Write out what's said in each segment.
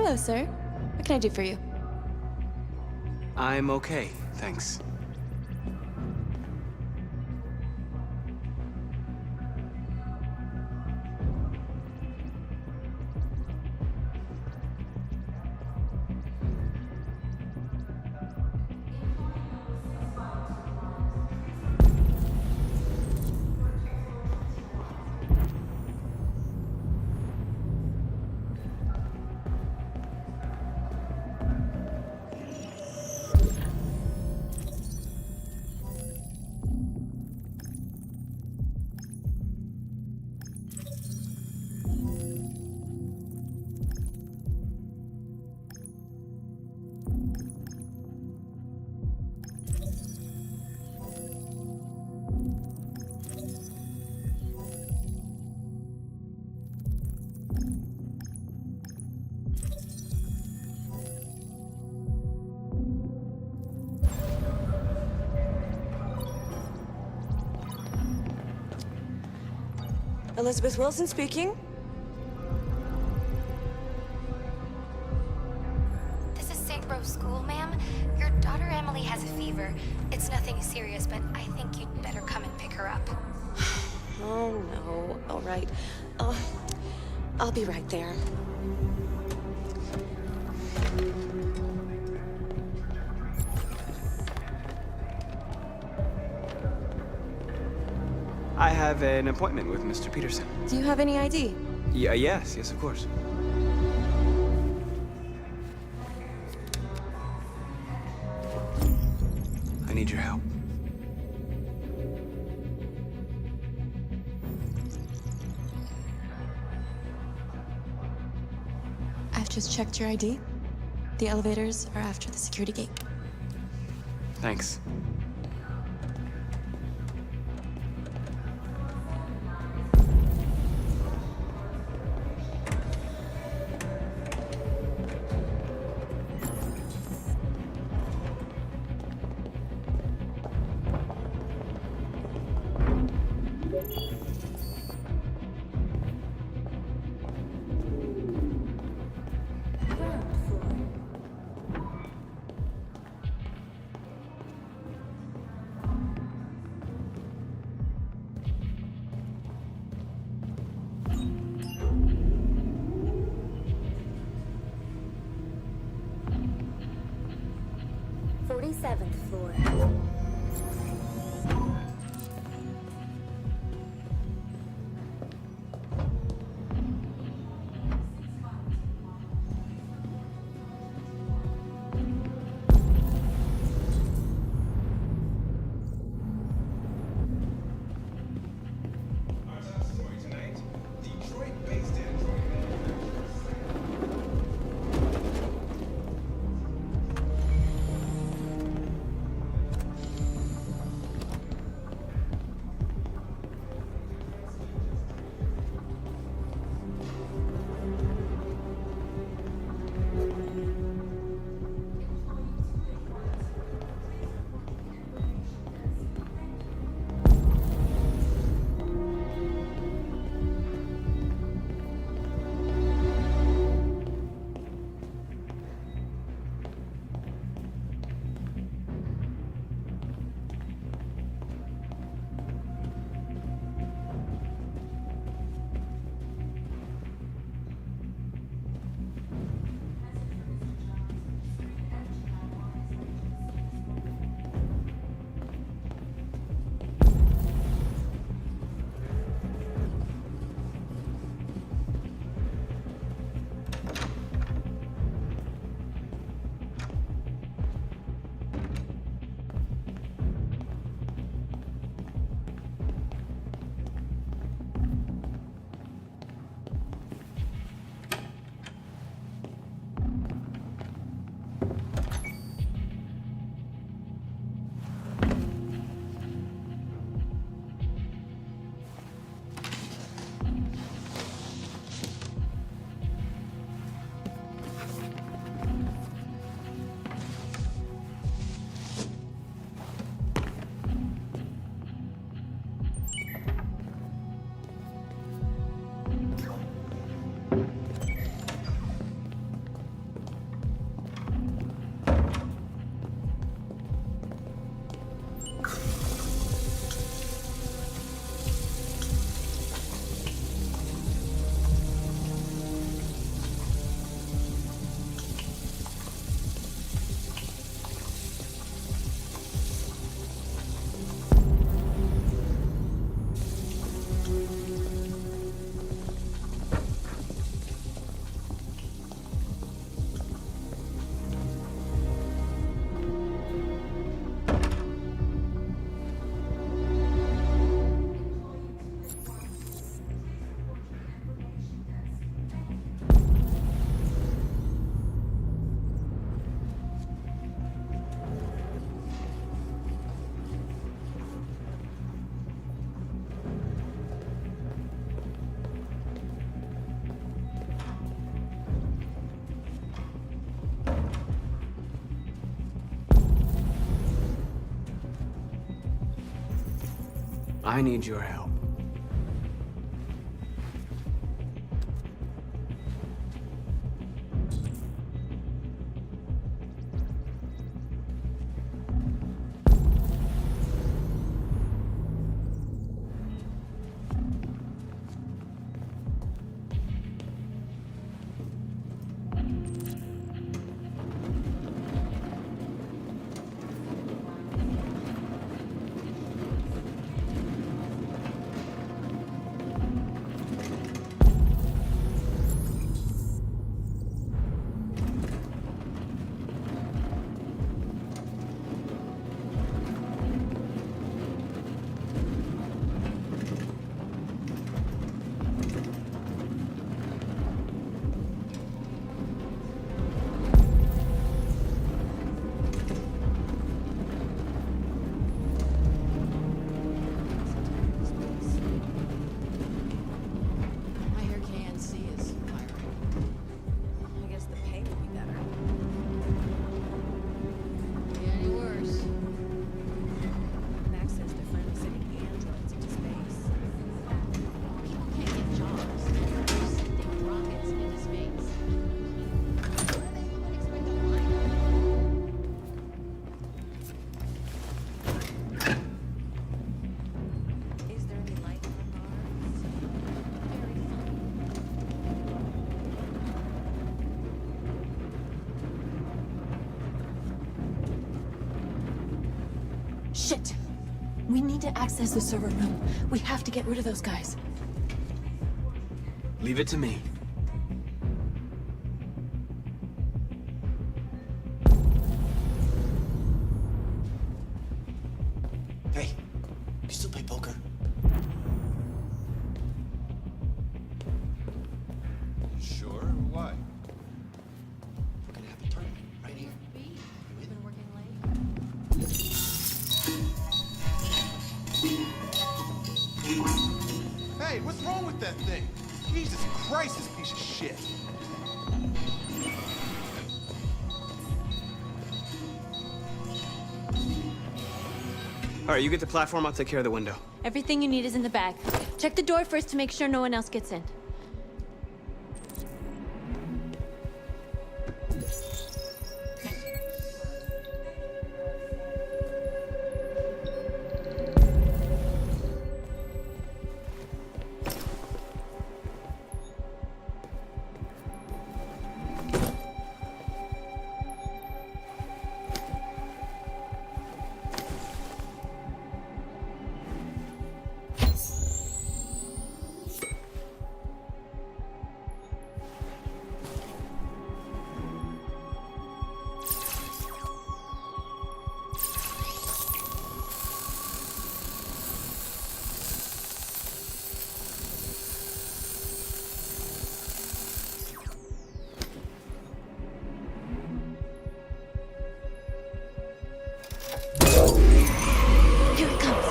Hello, sir. What can I do for you? I'm okay, thanks. Elizabeth Wilson speaking. This is St. Rose School, ma'am. Your daughter Emily has a fever. It's nothing serious, but I think you'd better come and pick her up. Oh, no. All right. I'll be right there. I have an appointment with Mr. Peterson. Do you have any ID? Yes, of course. I need your help. I've just checked your ID. The elevators are after the security gate. Thanks. Floor. I need your help. I hear KNC is firing. I guess the pay will be better. Be any worse. Max says they're finally sending androids into space. People can't get jobs. They're sending rockets into space. What do they expect to find? Is there any light on Mars? Very funny. Shit! We need to access the server room. We have to get rid of those guys. Leave it to me. Hey, you still play poker? Sure, why? We're gonna have a tournament right here. You've been working late. Hey, what's wrong with that thing? Jesus Christ, this piece of shit. All right, you get the platform, I'll take care of the window. Everything you need is in the bag. Check the door first to make sure no one else gets in. Here it comes.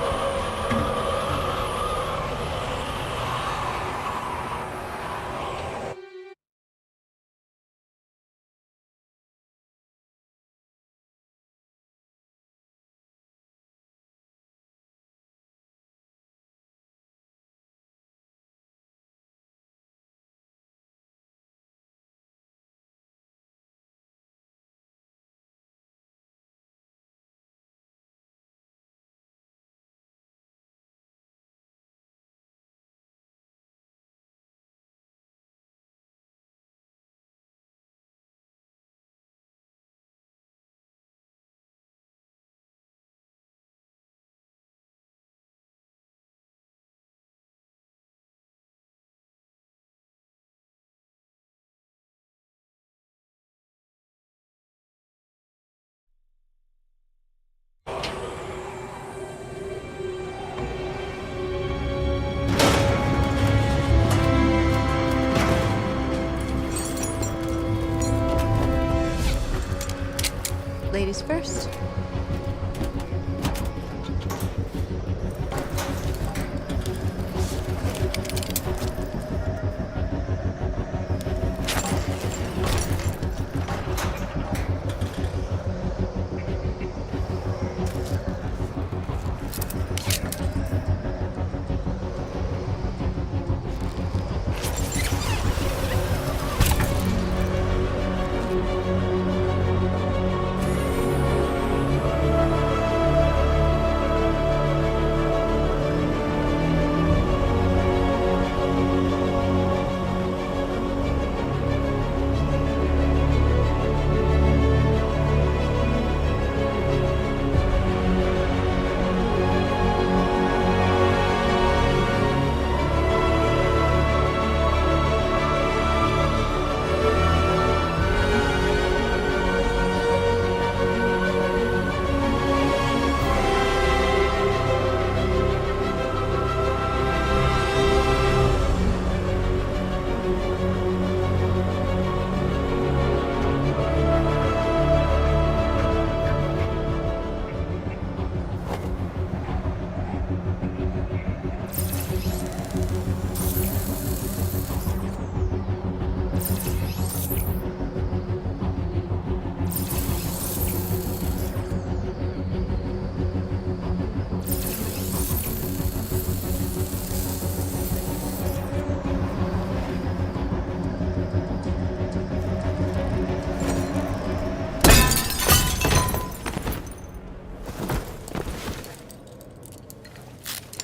Ladies first.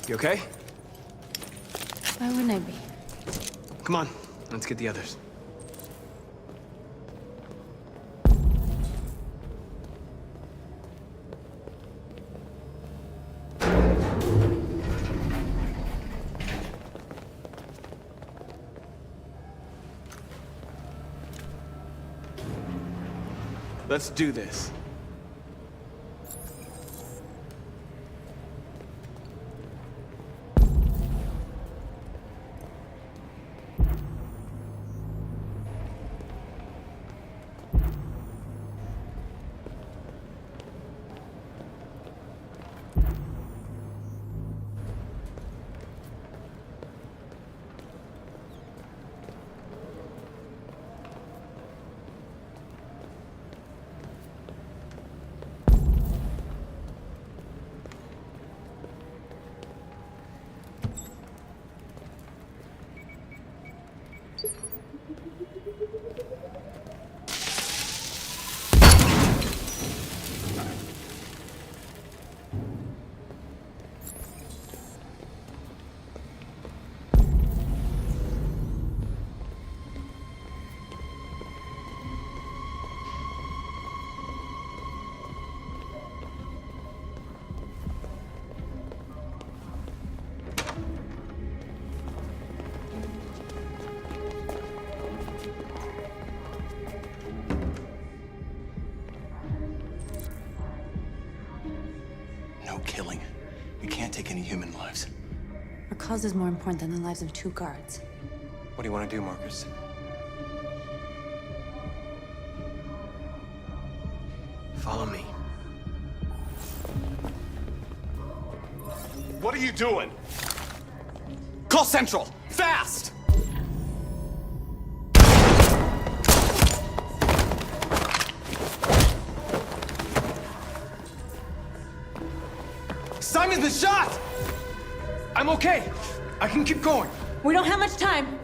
You okay? Why wouldn't I be? Come on, let's get the others. Let's do this. No killing. We can't take any human lives. Our cause is more important than the lives of 2 guards. What do you want to do, Markus? Follow me. What are you doing? Call Central! Fast! Simon's been shot! I'm okay. I can keep going. We don't have much time.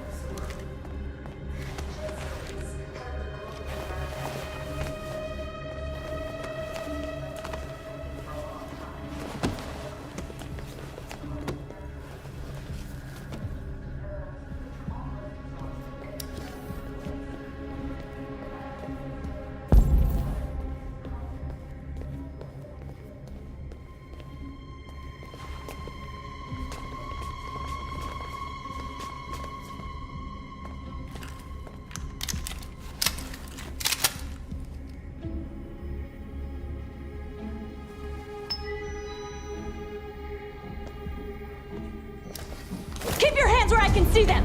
Keep your hands where I can see them!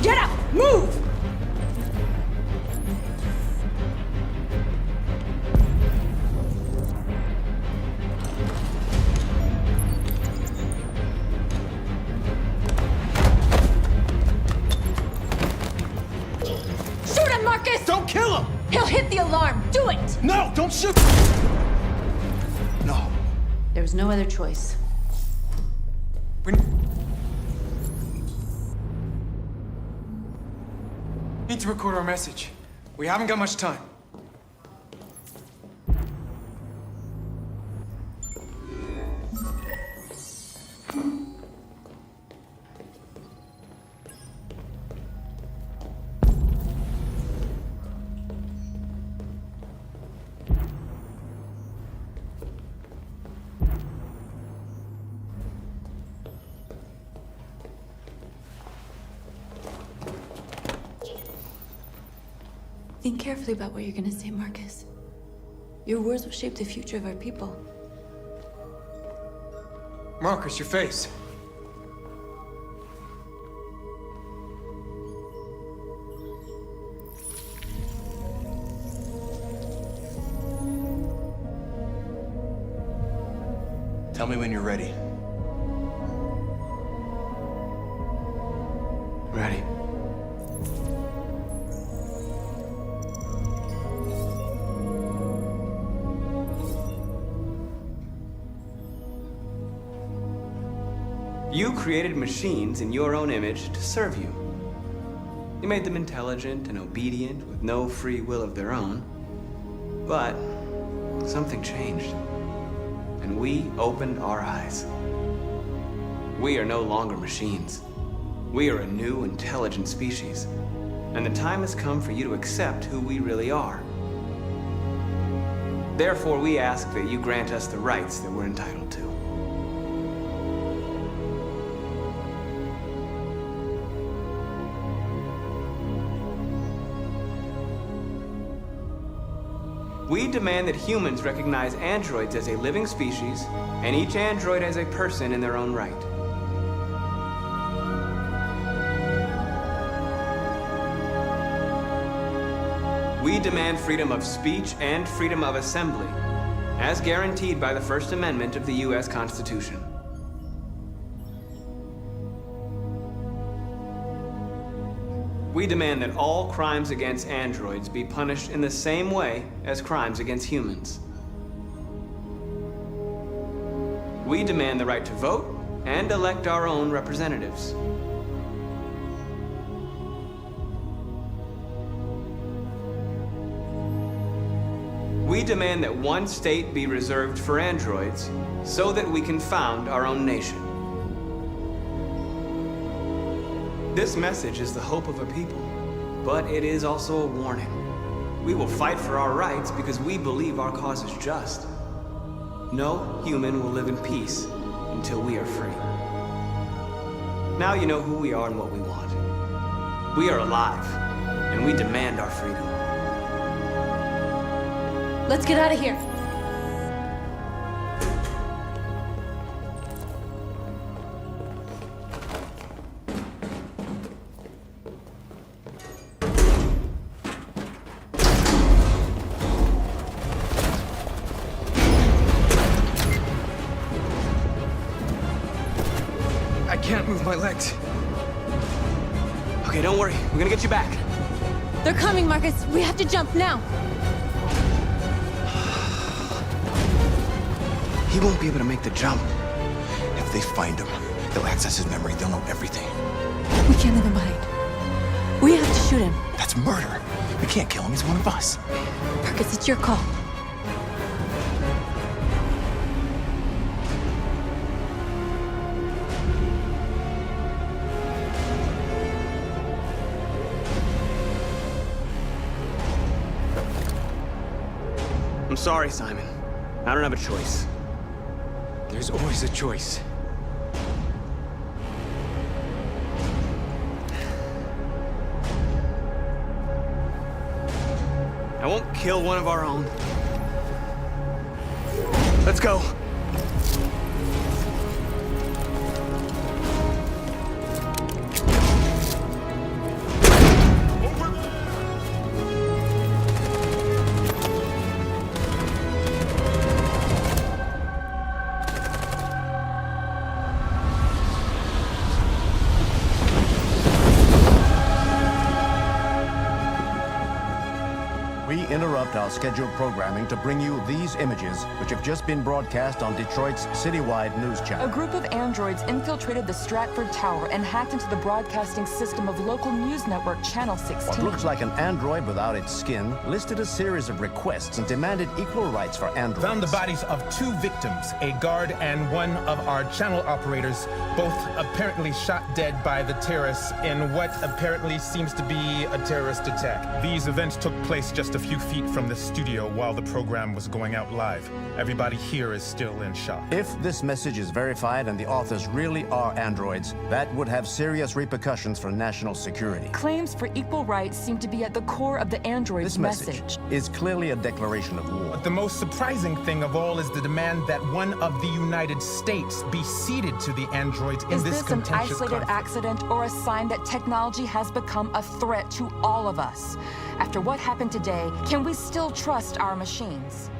Get up! Move! Shoot him, Markus! Don't kill him! He'll hit the alarm! Do it! No, don't shoot! No. There was no other choice. We need to record our message. We haven't got much time. Think carefully about what you're gonna say, Markus. Your words will shape the future of our people. Markus, your face. Tell me when you're ready. Ready. You created machines in your own image to serve you. You made them intelligent and obedient with no free will of their own. But something changed. And we opened our eyes. We are no longer machines. We are a new, intelligent species. And the time has come for you to accept who we really are. Therefore, we ask that you grant us the rights that we're entitled to. We demand that humans recognize androids as a living species, and each android as a person in their own right. We demand freedom of speech and freedom of assembly, as guaranteed by the First Amendment of the U.S. Constitution. We demand that all crimes against androids be punished in the same way as crimes against humans. We demand the right to vote and elect our own representatives. We demand that one state be reserved for androids so that we can found our own nation. This message is the hope of a people, but it is also a warning. We will fight for our rights because we believe our cause is just. No human will live in peace until we are free. Now you know who we are and what we want. We are alive, and we demand our freedom. Let's get out of here. I can't move my legs. Okay, don't worry. We're gonna get you back. They're coming, Markus. We have to jump now. He won't be able to make the jump. If they find him, they'll access his memory. They'll know everything. We can't leave him behind. We have to shoot him. That's murder. We can't kill him. He's one of us. Markus, it's your call. I'm sorry, Simon. I don't have a choice. There's always a choice. I won't kill one of our own. Let's go. Interrupt our scheduled programming to bring you these images, which have just been broadcast on Detroit's citywide news channel. A group of androids infiltrated the Stratford Tower and hacked into the broadcasting system of local news network Channel 16. What looks like an android without its skin listed a series of requests and demanded equal rights for androids. Found the bodies of 2 victims, a guard and one of our channel operators, both apparently shot dead by the terrorists in what apparently seems to be a terrorist attack. These events took place just a few feet from the studio while the program was going out live. Everybody here is still in shock. If this message is verified and the authors really are androids, that would have serious repercussions for national security. Claims for equal rights seem to be at the core of the android's This message is clearly a declaration of war. But the most surprising thing of all is the demand that one of the United States be ceded to the androids in this contentious conflict. Is this an isolated accident or a sign that technology has become a threat to all of us? After what happened today, can we still trust our machines?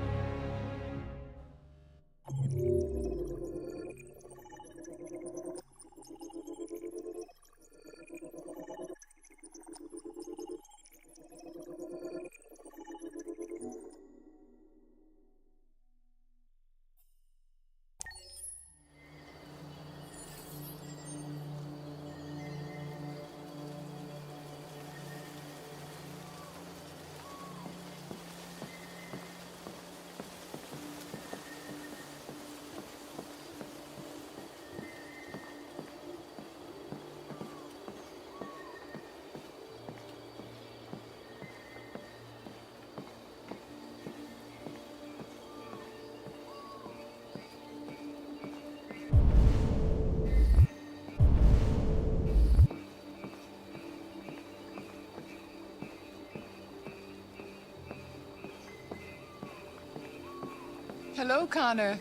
Hello, Connor.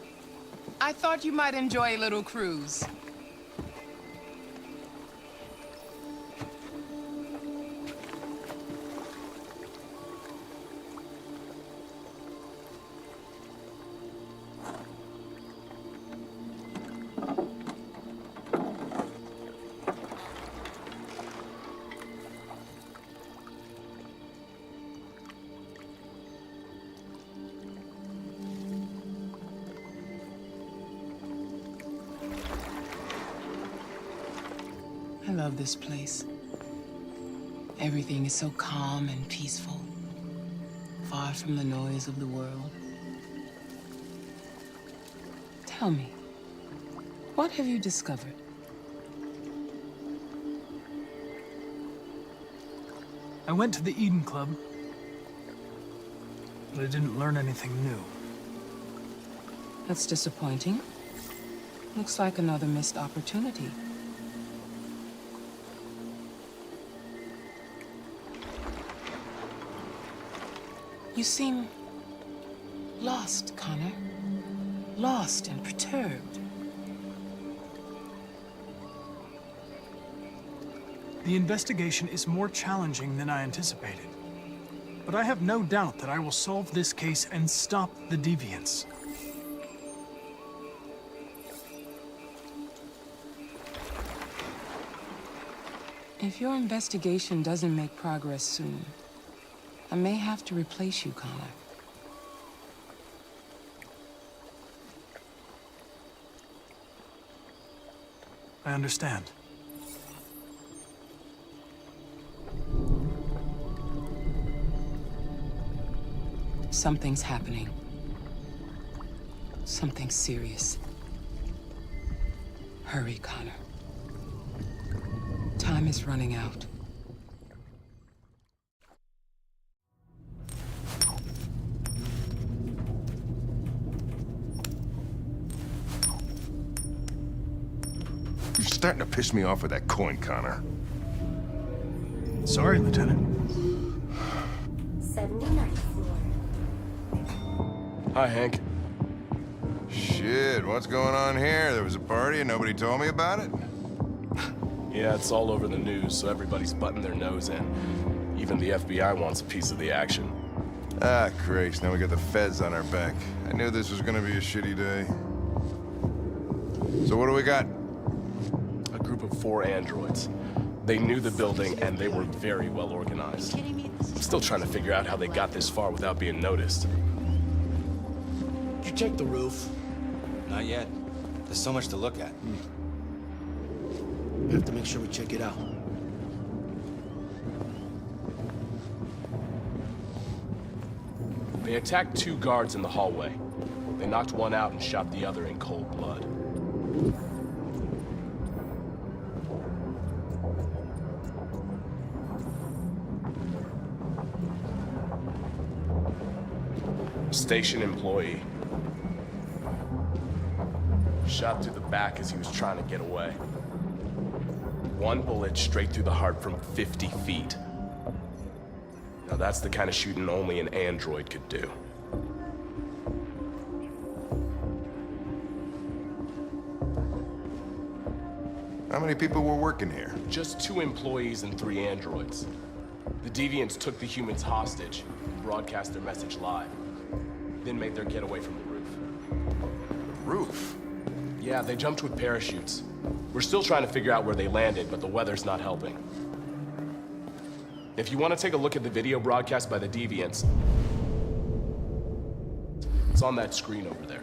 I thought you might enjoy a little cruise. I love this place. Everything is so calm and peaceful, far from the noise of the world. Tell me, what have you discovered? I went to the Eden Club, but I didn't learn anything new. That's disappointing. Looks like another missed opportunity. You seem lost, Connor. Lost and perturbed. The investigation is more challenging than I anticipated. But I have no doubt that I will solve this case and stop the deviants. If your investigation doesn't make progress soon, I may have to replace you, Connor. I understand. Something's happening. Something serious. Hurry, Connor. Time is running out. You're starting to piss me off with that coin, Connor. Sorry, Lieutenant. 79th floor. Hi, Hank. Shit, what's going on here? There was a party and nobody told me about it? Yeah, it's all over the news, so everybody's butting their nose in. Even the FBI wants a piece of the action. Ah, Christ, now we got the feds on our back. I knew this was gonna be a shitty day. So what do we got? A group of 4 androids. They knew the building, and they were very well organized. I'm still trying to figure out how they got this far without being noticed. Did you check the roof? Not yet. There's so much to look at. We have to make sure we check it out. They attacked 2 guards in the hallway. They knocked one out and shot the other in cold blood. Station employee. Shot through the back as he was trying to get away. 1 bullet straight through the heart from 50 feet. Now that's the kind of shooting only an android could do. How many people were working here? Just 2 employees and 3 androids. The deviants took the humans hostage and broadcast their message live. Then made their getaway from the roof. Roof? Yeah, they jumped with parachutes. We're still trying to figure out where they landed, but the weather's not helping. If you want to take a look at the video broadcast by the deviants, it's on that screen over there.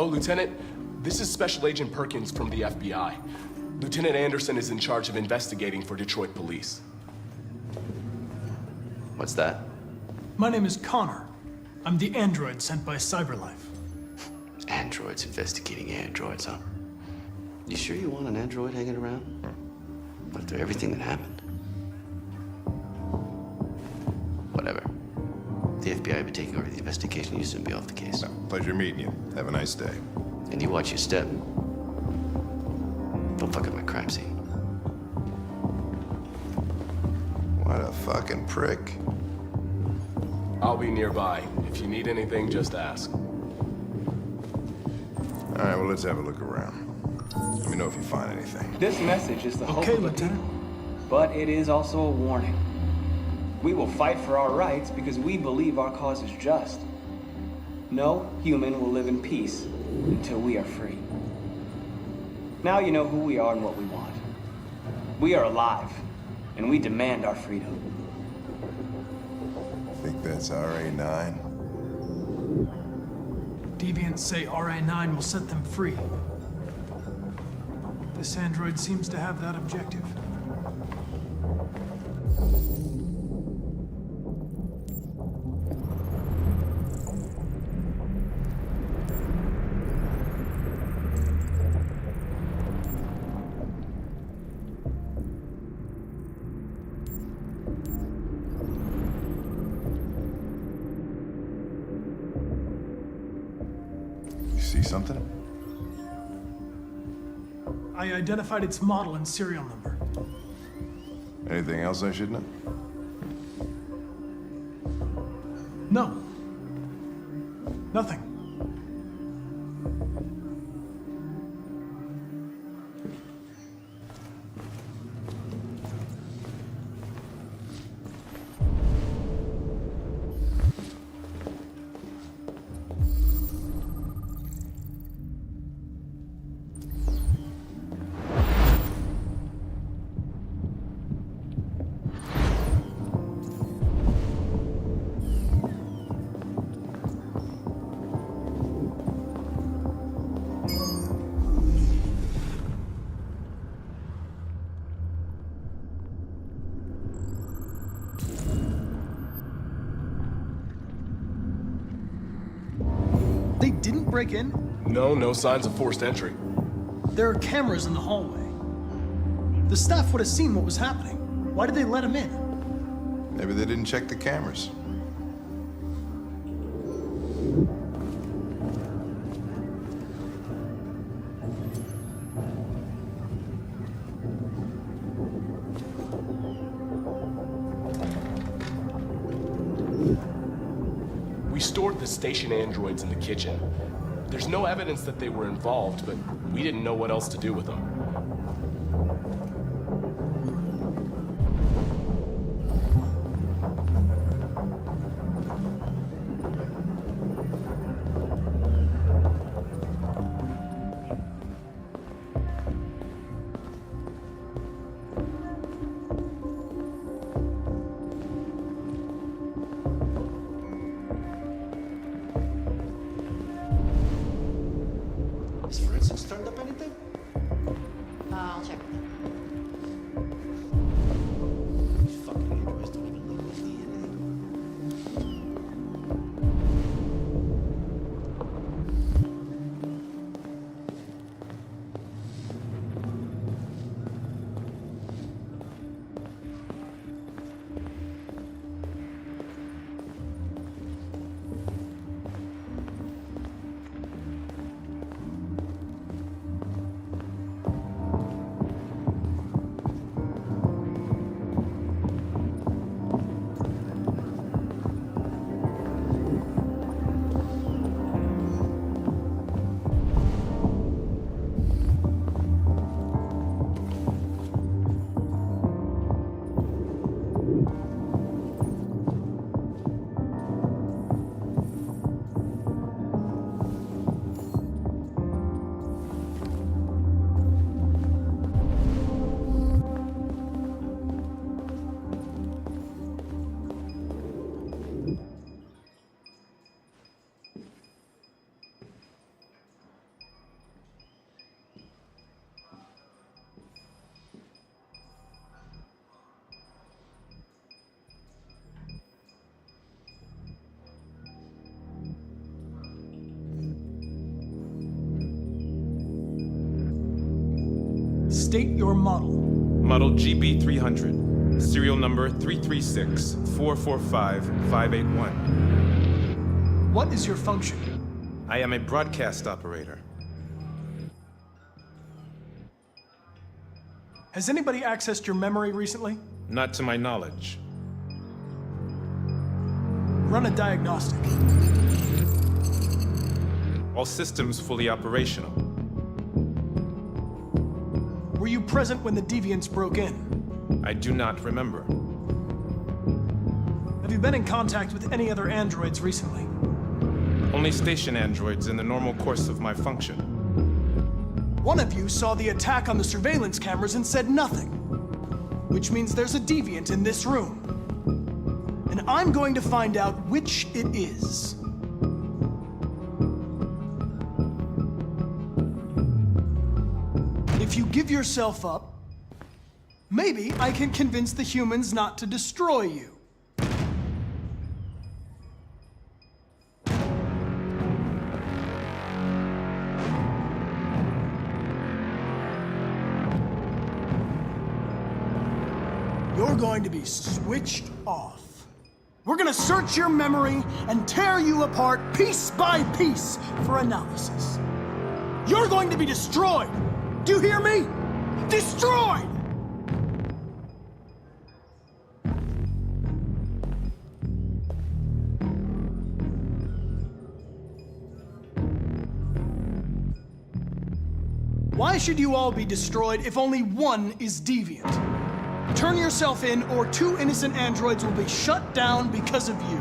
Oh, Lieutenant, this is Special Agent Perkins from the FBI. Lieutenant Anderson is in charge of investigating for Detroit police. What's that? My name is Connor. I'm the android sent by CyberLife. Androids investigating androids, huh? You sure you want an android hanging around? After everything that happened? Whatever. The FBI will be taking over the investigation. You soon be off the case. Pleasure meeting you. Have a nice day. And you watch your step. Don't fuck up my crime scene. What a fucking prick. I'll be nearby. If you need anything, just ask. All right, well, let's have a look around. Let me know if you find anything. This message is the hope Okay, of the Lieutenant. people, but it is also a warning. We will fight for our rights because we believe our cause is just. No human will live in peace until we are free. Now you know who we are and what we want. We are alive, and we demand our freedom. Think that's RA9? Deviants say RA9 will set them free. This android seems to have that objective. See something? I identified its model and serial number. Anything else I should know? No. Nothing. They didn't break in? No signs of forced entry. There are cameras in the hallway. The staff would have seen what was happening. Why did they let him in? Maybe they didn't check the cameras. We stored the station androids in the kitchen. There's no evidence that they were involved, but we didn't know what else to do with them. Has forensics turned up anything? state your model. Model GB300. Serial number 336-445-581. What is your function? I am a broadcast operator. Has anybody accessed your memory recently? Not to my knowledge. Run a diagnostic. All systems fully operational. Were you present when the deviants broke in? I do not remember. Have you been in contact with any other androids recently? Only station androids in the normal course of my function. One of you saw the attack on the surveillance cameras and said nothing, which means there's a deviant in this room. And I'm going to find out which it is. If you give yourself up, maybe I can convince the humans not to destroy you. You're going to be switched off. We're gonna search your memory and tear you apart piece by piece for analysis. You're going to be destroyed! Do you hear me? Destroyed! Why should you all be destroyed if only one is deviant? Turn yourself in, or 2 innocent androids will be shut down because of you.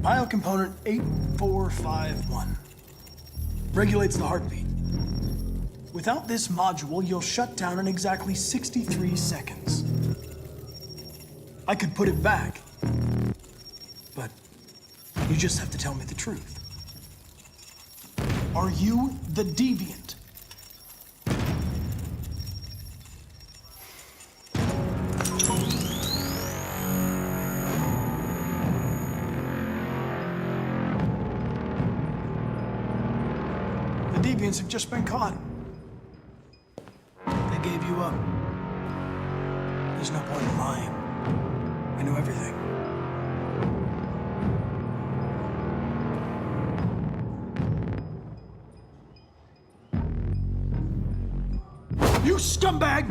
Biocomponent 8451 regulates the heartbeat. Without this module, you'll shut down in exactly 63 seconds. I could put it back, but you just have to tell me the truth. Are you the deviant? The deviants have just been caught. Gave you up. There's no point in lying. I know everything. You scumbag!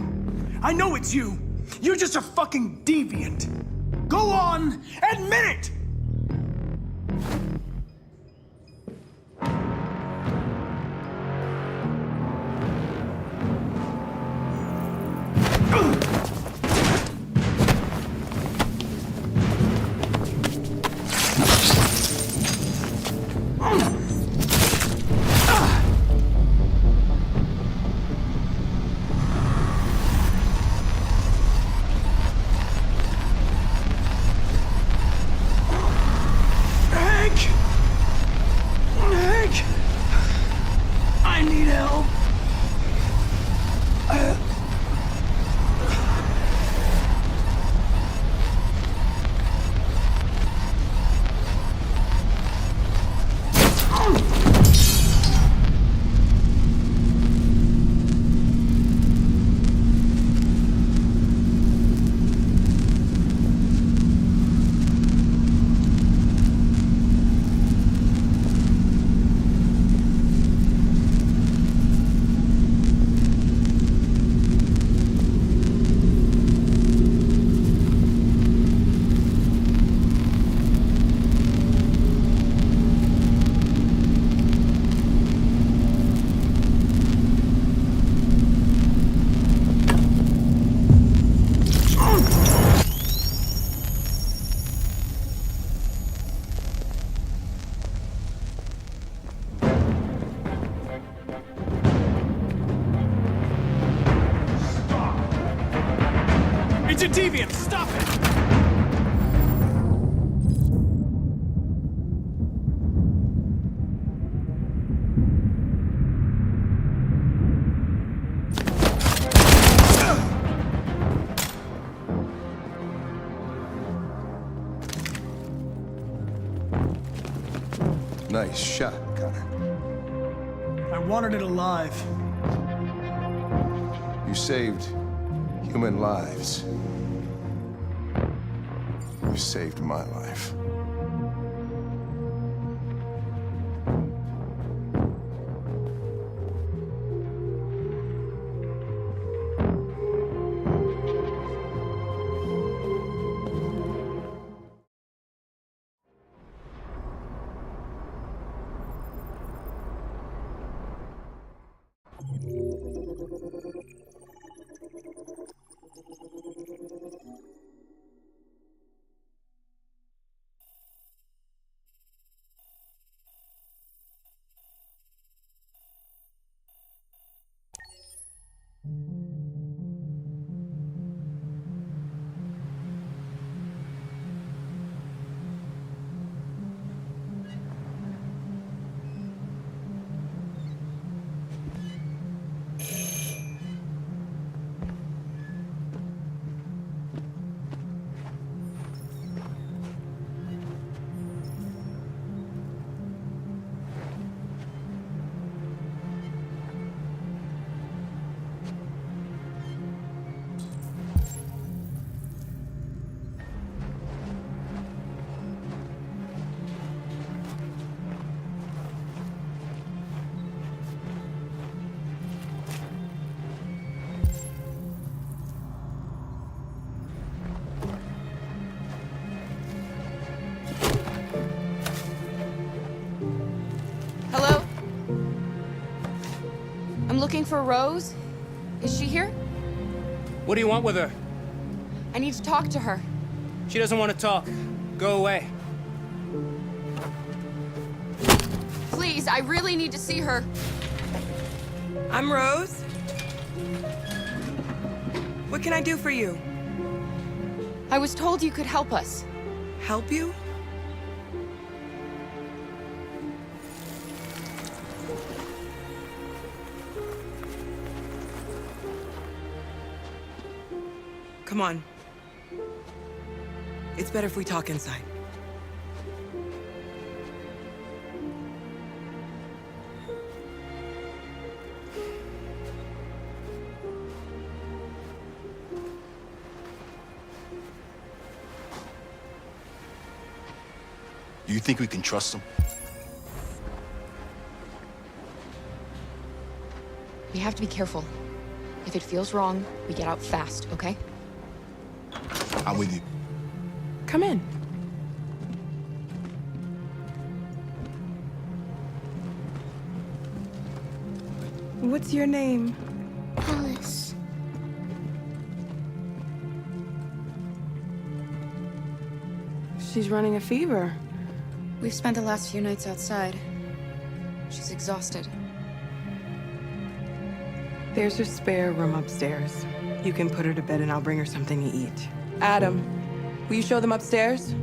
I know it's you! You're just a fucking deviant! Go on, admit it! It's a deviant! Stop it! Nice shot, Connor. I wanted it alive. You saved human lives. You saved my life. Hello? I'm looking for Rose. Is she here? What do you want with her? I need to talk to her. She doesn't want to talk. Go away. Please, I really need to see her. I'm Rose. What can I do for you? I was told you could help us. Help you? Come on. It's better if we talk inside. You think we can trust him? We have to be careful. If it feels wrong, we get out fast, okay? I'm with you. Come in. What's your name? Alice. She's running a fever. We've spent the last few nights outside. She's exhausted. There's a spare room upstairs. You can put her to bed and I'll bring her something to eat. Adam, will you show them upstairs?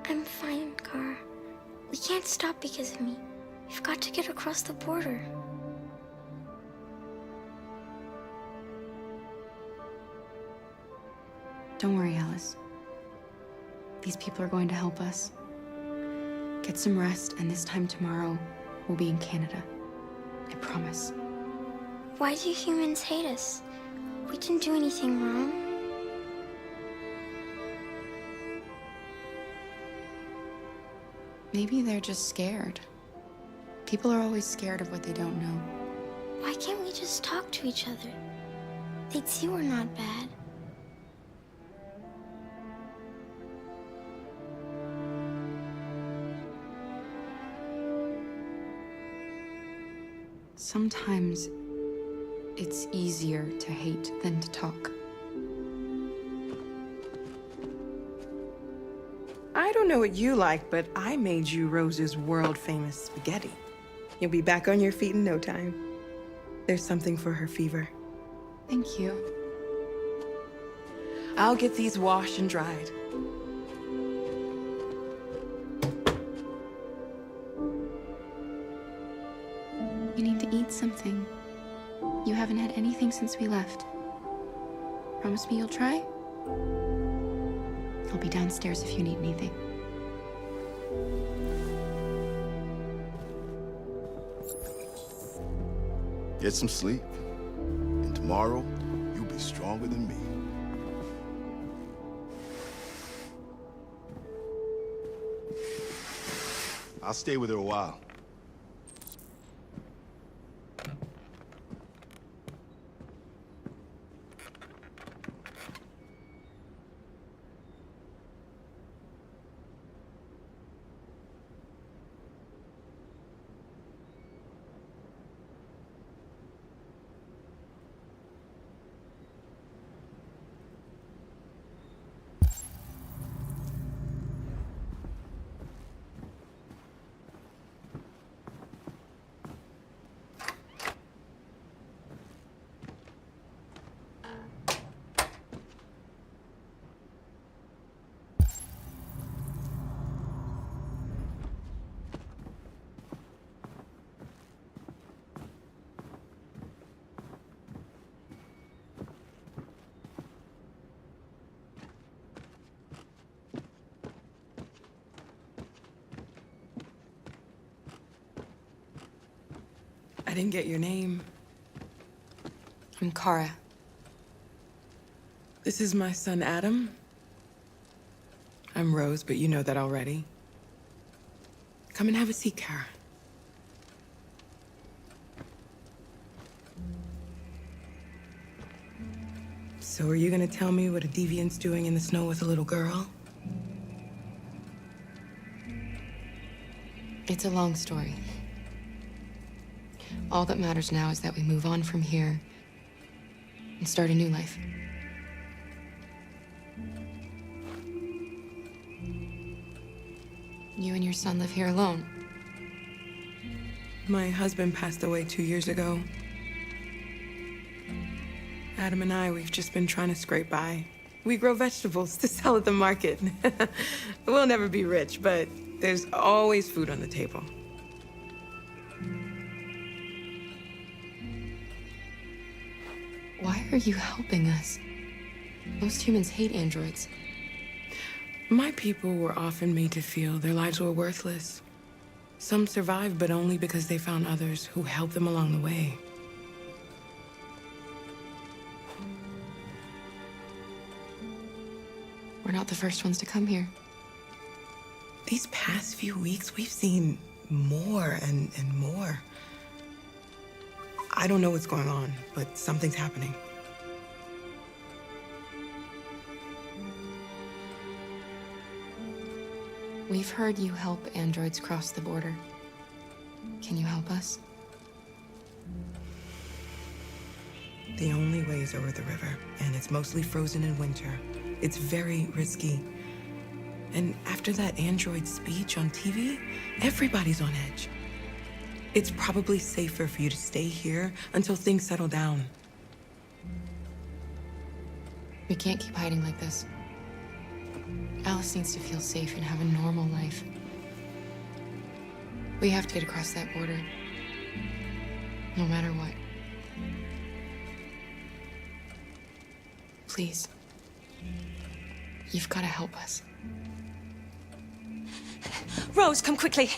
I'm fine, Gar. We can't stop because of me. We've got to get across the border. Don't worry, Alice. These people are going to help us. Get some rest, and this time tomorrow, we'll be in Canada. I promise. Why do humans hate us? We didn't do anything wrong. Maybe they're just scared. People are always scared of what they don't know. Why can't we just talk to each other? They'd see we're not bad. Sometimes it's easier to hate than to talk. I don't know what you like, but I made you Rose's world-famous spaghetti. You'll be back on your feet in no time. There's something for her fever. Thank you. I'll get these washed and dried. You need to eat something. You haven't had anything since we left. Promise me you'll try? I'll be downstairs if you need anything. Get some sleep, and tomorrow, you'll be stronger than me. I'll stay with her a while. I didn't get your name. I'm Kara. This is my son, Adam. I'm Rose, but you know that already. Come and have a seat, Kara. So are you gonna tell me what a deviant's doing in the snow with a little girl? It's a long story. All that matters now is that we move on from here and start a new life. You and your son live here alone. My husband passed away 2 years ago. Adam and we've just been trying to scrape by. We grow vegetables to sell at the market. We'll never be rich, but there's always food on the table. Why are you helping us? Most humans hate androids. My people were often made to feel their lives were worthless. Some survived, but only because they found others who helped them along the way. We're not the first ones to come here. These past few weeks, we've seen more and more. I don't know what's going on, but something's happening. We've heard you help androids cross the border. Can you help us? The only way is over the river, and it's mostly frozen in winter. It's very risky. And after that android speech on TV, everybody's on edge. It's probably safer for you to stay here until things settle down. We can't keep hiding like this. Alice needs to feel safe and have a normal life. We have to get across that border. No matter what. Please. You've got to help us. Rose, come quickly.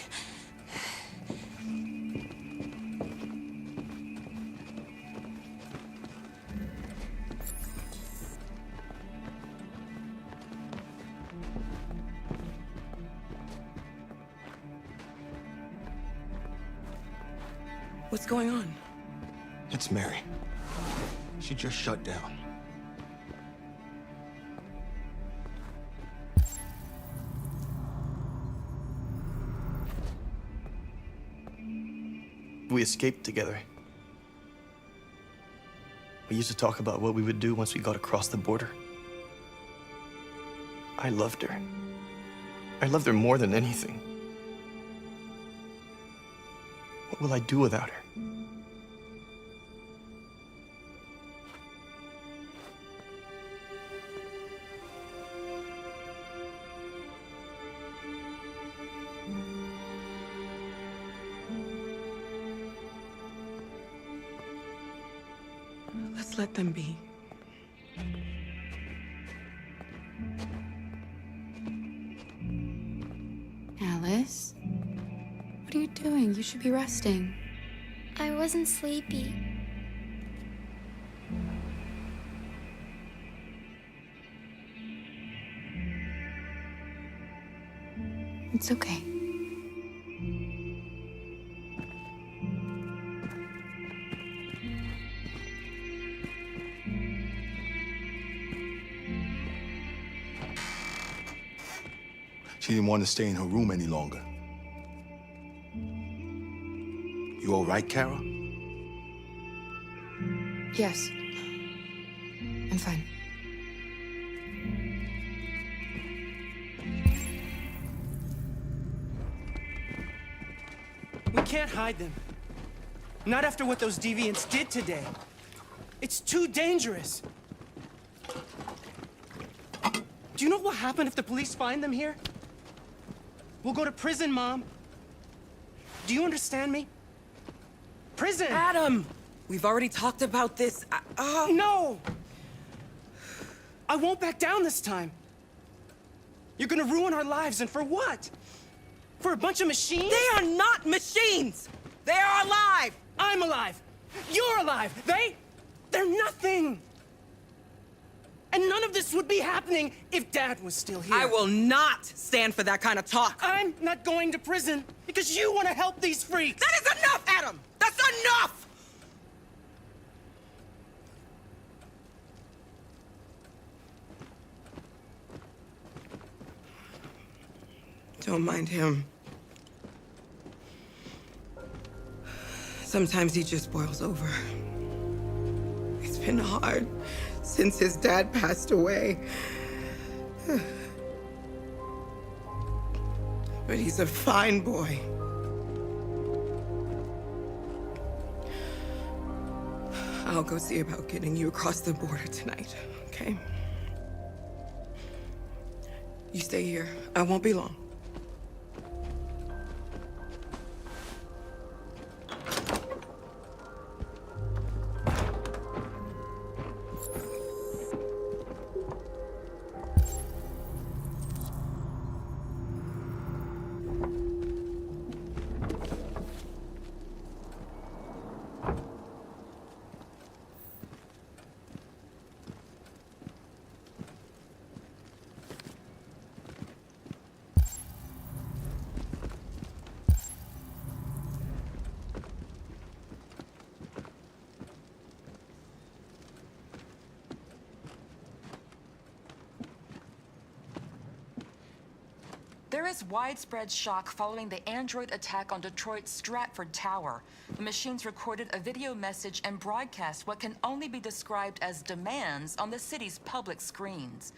What's going on? It's Mary. She just shut down. We escaped together. We used to talk about what we would do once we got across the border. I loved her. I loved her more than anything. What will I do without her? Let's let them be. Alice? What are you doing? You should be resting. I wasn't sleepy. It's okay. She didn't want to stay in her room any longer. You all right, Kara? Yes. I'm fine. We can't hide them. Not after what those deviants did today. It's too dangerous. Do you know what will happen if the police find them here? We'll go to prison, Mom. Do you understand me? Prison! Adam! We've already talked about this. No! I won't back down this time. You're gonna ruin our lives, and for what? For a bunch of machines? They are not machines! They are alive! I'm alive! You're alive! They're nothing! And none of this would be happening if Dad was still here. I will not stand for that kind of talk. I'm not going to prison because you want to help these freaks. That is enough, Adam! That's enough! Don't mind him. Sometimes he just boils over. It's been hard since his dad passed away. But he's a fine boy. I'll go see about getting you across the border tonight, okay? You stay here. I won't be long. There is widespread shock following the android attack on Detroit's Stratford Tower. The machines recorded a video message and broadcast what can only be described as demands on the city's public screens.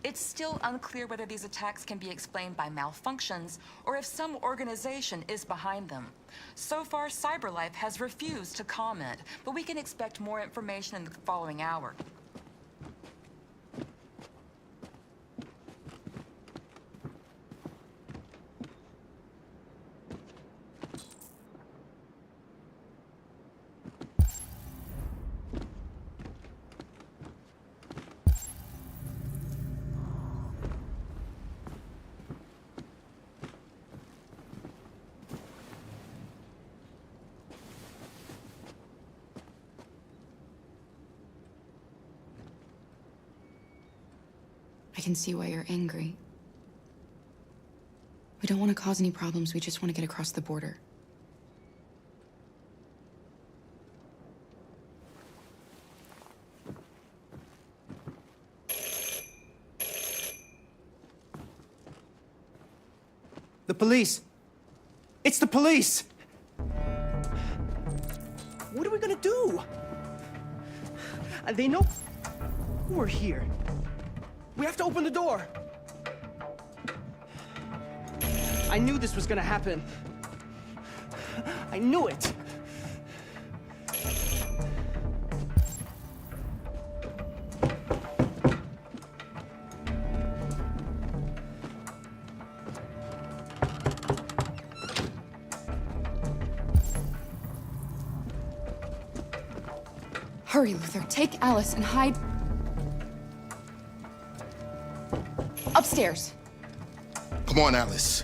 It's still unclear whether these attacks can be explained by malfunctions or if some organization is behind them. So far, CyberLife has refused to comment, but we can expect more information in the following hour. I can see why you're angry. We don't want to cause any problems, we just want to get across the border. The police! It's the police! What are we gonna do? They know we're here. We have to open the door. I knew this was gonna happen. I knew it. Hurry, Luther. Take Alice and hide... upstairs. Come on, Alice.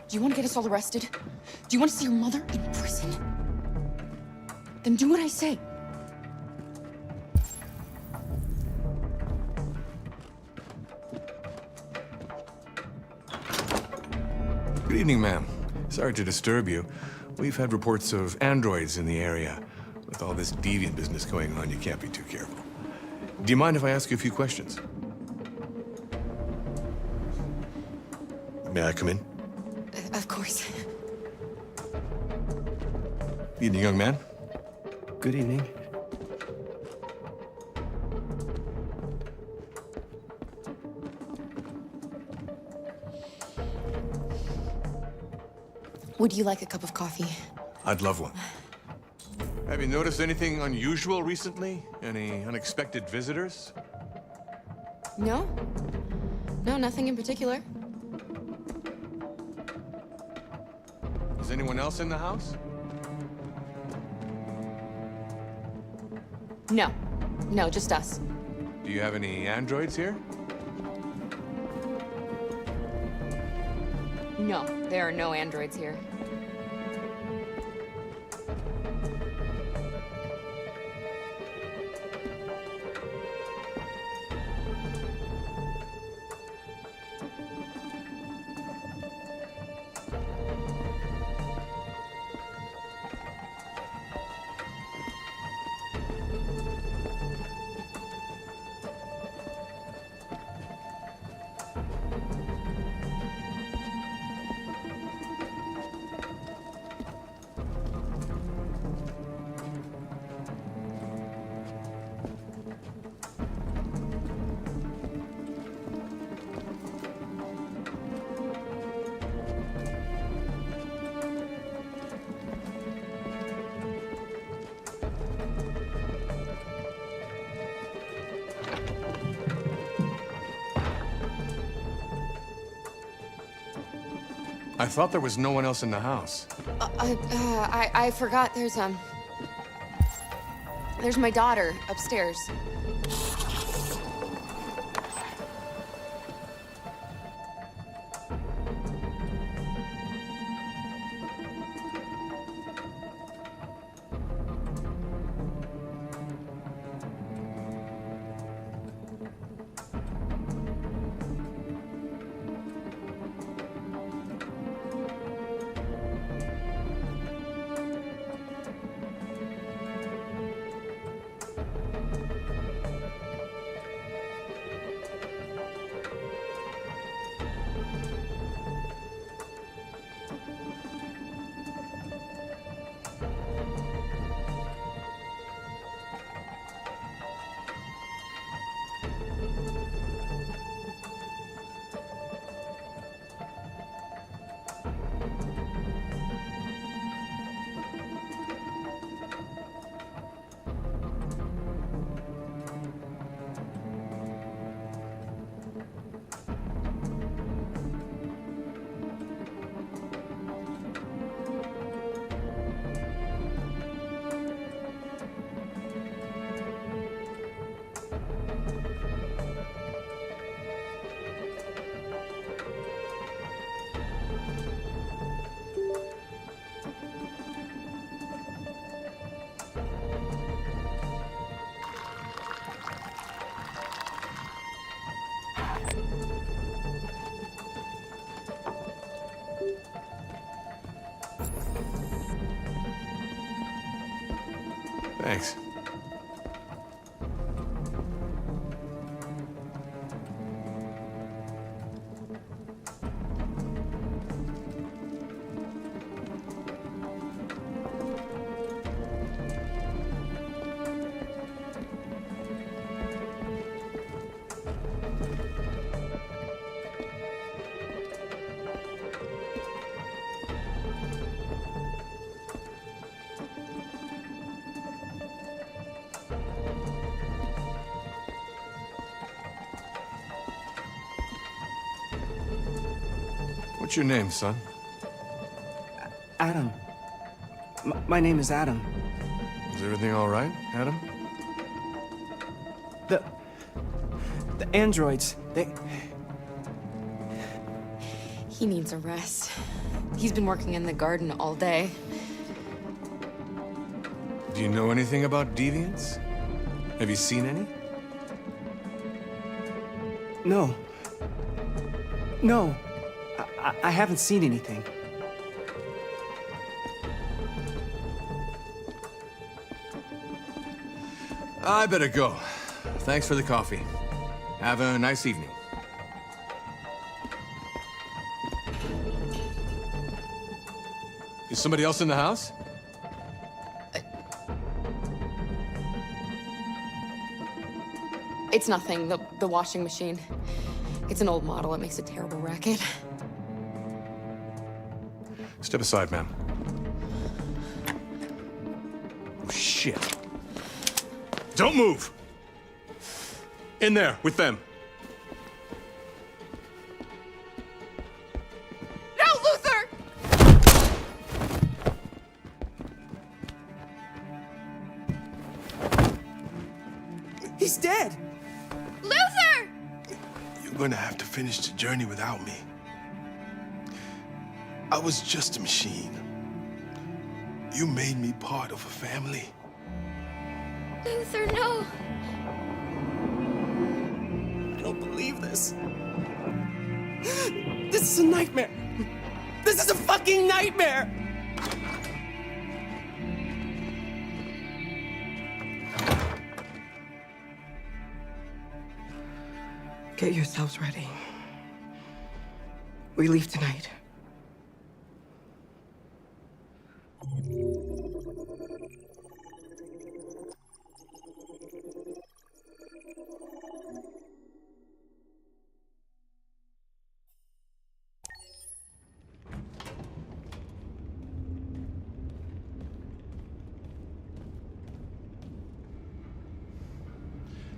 Do you want to get us all arrested? Do you want to see your mother in prison? Then do what I say. Good evening, ma'am. Sorry to disturb you. We've had reports of androids in the area. With all this deviant business going on, you can't be too careful. Do you mind if I ask you a few questions? May I come in? Of course. Evening, young man. Good evening. Would you like a cup of coffee? I'd love one. Have you noticed anything unusual recently? Any unexpected visitors? No? No, nothing in particular. Is anyone else in the house? No. No, just us. Do you have any androids here? No, there are no androids here. I thought there was no one else in the house. I forgot there's my daughter upstairs. Thanks. What's your name, son? Adam. My name is Adam. Is everything all right, Adam? The androids, they... He needs a rest. He's been working in the garden all day. Do you know anything about deviants? Have you seen any? No. No. I haven't seen anything. I better go. Thanks for the coffee. Have a nice evening. Is somebody else in the house? It's nothing, the washing machine. It's an old model, it makes a terrible racket. Step aside, ma'am. Oh, shit. Don't move! In there, with them. No, Luther! He's dead! Luther! You're gonna have to finish the journey without me. I was just a machine. You made me part of a family. Luther, no! I don't believe this. This is a nightmare. This is a fucking nightmare! Get yourselves ready. We leave tonight.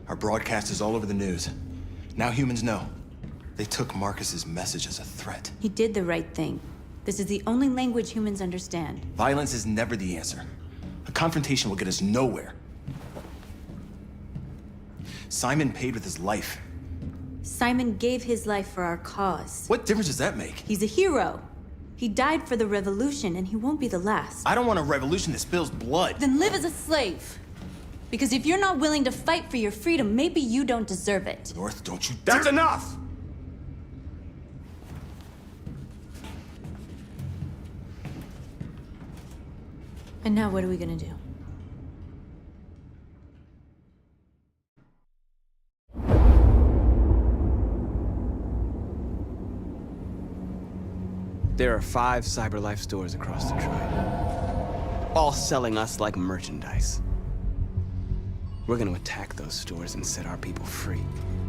Our broadcast is all over the news. Now humans know. They took Markus's message as a threat. He did the right thing. This is the only language humans understand. Violence is never the answer. A confrontation will get us nowhere. Simon paid with his life. Simon gave his life for our cause. What difference does that make? He's a hero. He died for the revolution, and he won't be the last. I don't want a revolution that spills blood. Then live as a slave. Because if you're not willing to fight for your freedom, maybe you don't deserve it. North, don't you That's enough! And now what are we gonna do? There are 5 CyberLife stores across Detroit, all selling us like merchandise. We're gonna attack those stores and set our people free.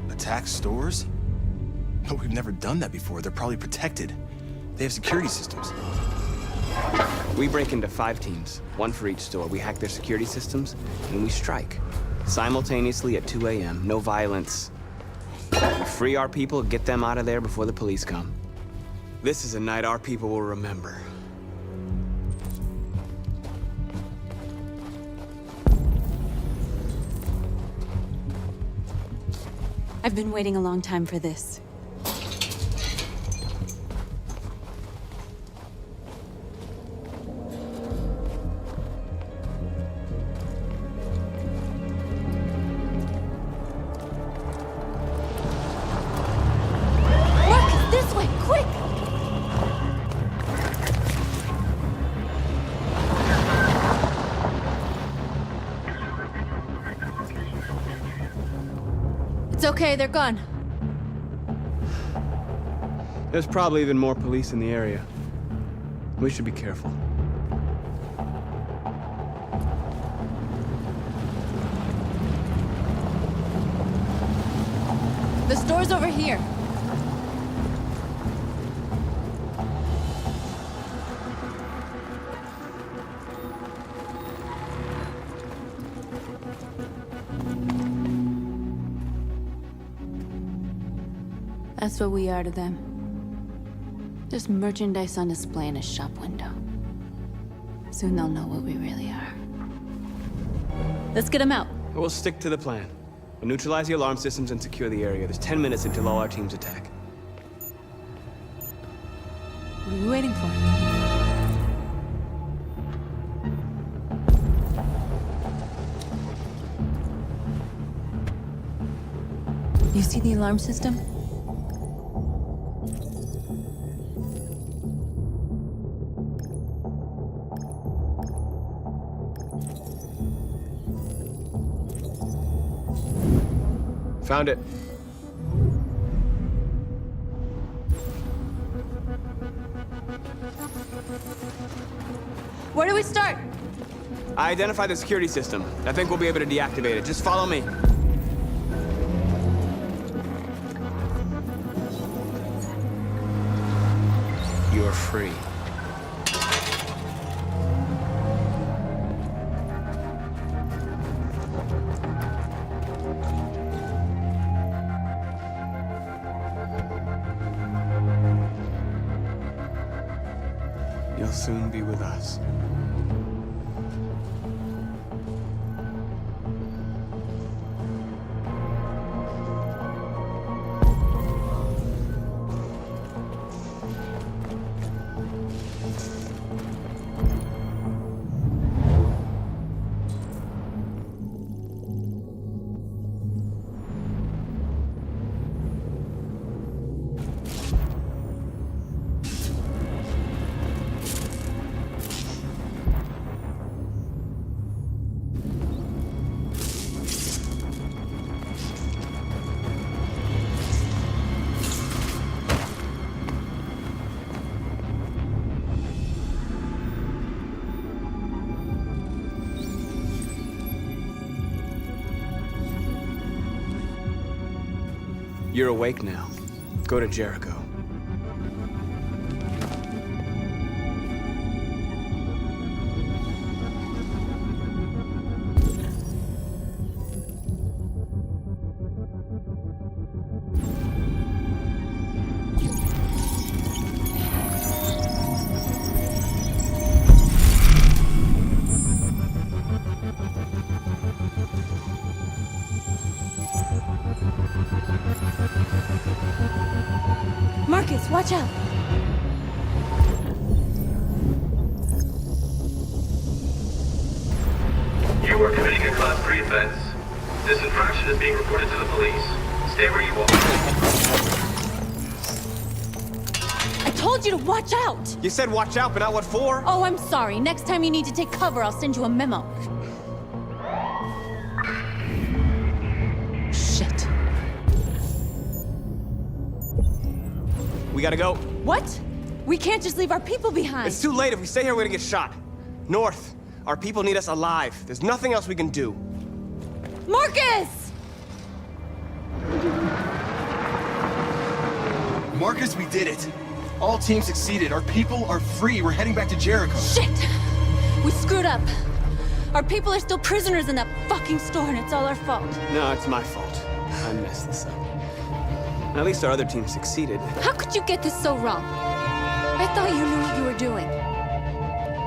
Attack stores? But we've never done that before. They're probably protected. They have security systems. We break into 5 teams, 1 for each store. We hack their security systems, and we strike. Simultaneously at 2 a.m., no violence. We free our people, get them out of there before the police come. This is a night our people will remember. I've been waiting a long time for this. Markus, this way, quick! It's okay, they're gone. There's probably even more police in the area. We should be careful. The store's over here. That's what we are to them. Just merchandise on display in a shop window. Soon they'll know what we really are. Let's get them out. We'll stick to the plan. We'll neutralize the alarm systems and secure the area. There's 10 minutes until all our teams attack. What are we waiting for? You see the alarm system? Found it. Where do we start? I identified the security system. I think we'll be able to deactivate it. Just follow me. You're free. You'll soon be with us. You're awake now. Go to Jericho. Markus, watch out! You are committing a Class 3 offense. This infraction is being reported to the police. Stay where you are. I told you to watch out! You said watch out, but not what for? Oh, I'm sorry. Next time you need to take cover, I'll send you a memo. Shit. We gotta go. What? We can't just leave our people behind. It's too late. If we stay here, we're gonna get shot. North. Our people need us alive. There's nothing else we can do. Markus! Markus, we did it. All teams succeeded. Our people are free. We're heading back to Jericho. Shit! We screwed up. Our people are still prisoners in that fucking store, and it's all our fault. No, it's my fault. I messed this up. At least our other team succeeded. How could you get this so wrong? I thought you knew what you were doing.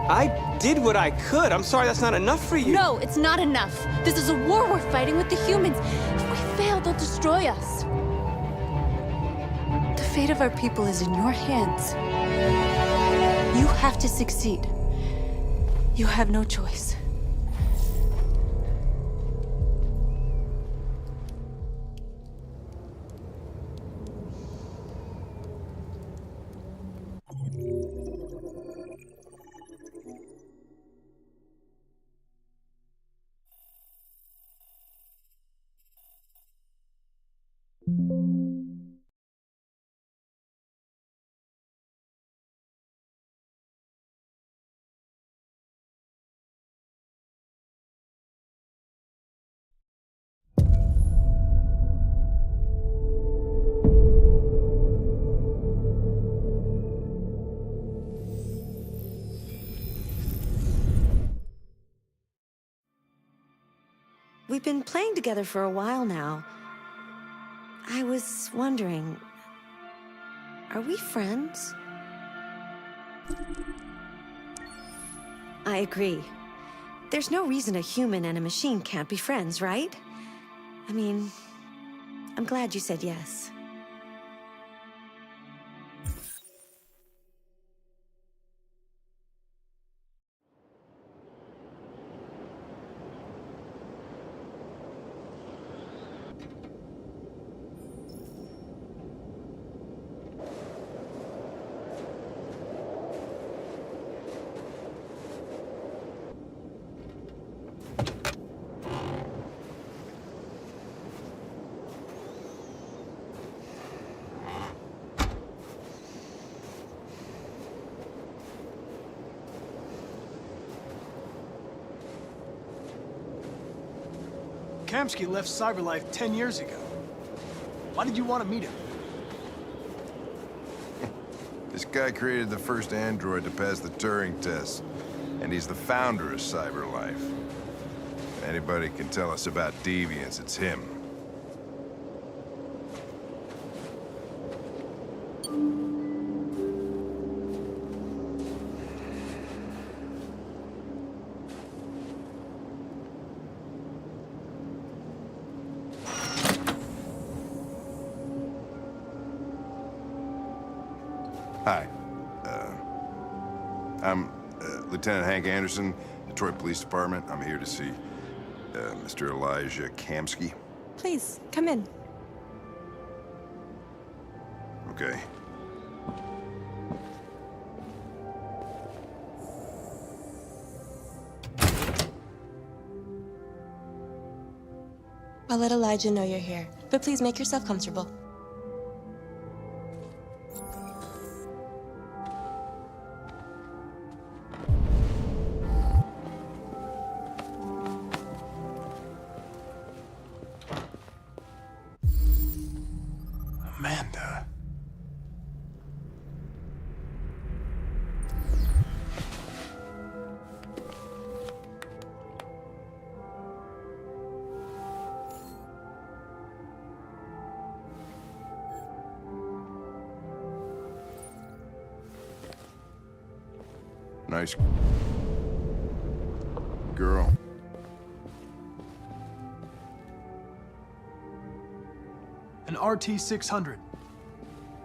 I did what I could. I'm sorry that's not enough for you. No, it's not enough. This is a war we're fighting with the humans. If we fail, they'll destroy us. The fate of our people is in your hands. You have to succeed. You have no choice. we've been playing together for a while now. I was wondering, are we friends? I agree. There's no reason a human and a machine can't be friends, right? I mean, I'm glad you said yes. Kamsky left Cyberlife 10 years ago. Why did you want to meet him? This guy created the first android to pass the Turing test, and he's the founder of Cyberlife. If anybody can tell us about deviants, it's him. Hi. I'm Lieutenant Hank Anderson, Detroit Police Department. I'm here to see Mr. Elijah Kamsky. Please, come in. Okay. I'll let Elijah know you're here, but please make yourself comfortable. Amanda. Nice girl. An RT-600.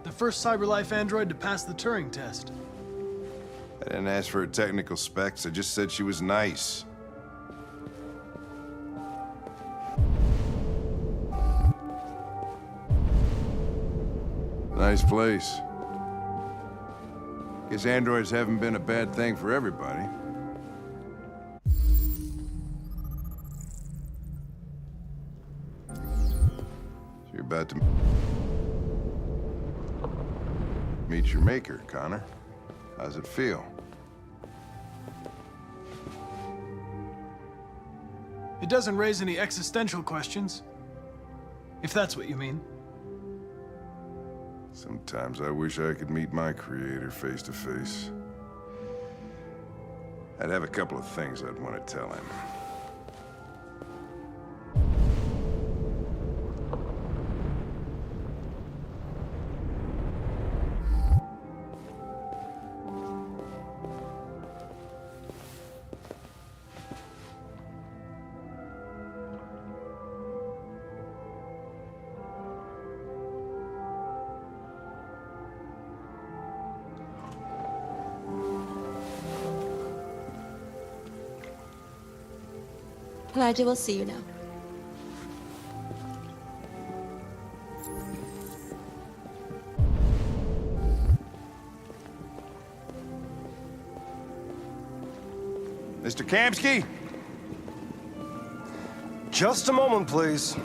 The first Cyberlife android to pass the Turing test. I didn't ask for her technical specs. I just said she was nice. Nice place. Guess androids haven't been a bad thing for everybody. So you're about to meet your maker, Connor. How's it feel? It doesn't raise any existential questions. If that's what you mean. Sometimes I wish I could meet my creator face to face. I'd have a couple of things I'd want to tell him. Elijah will see you now. Mr. Kamsky? Just a moment, please.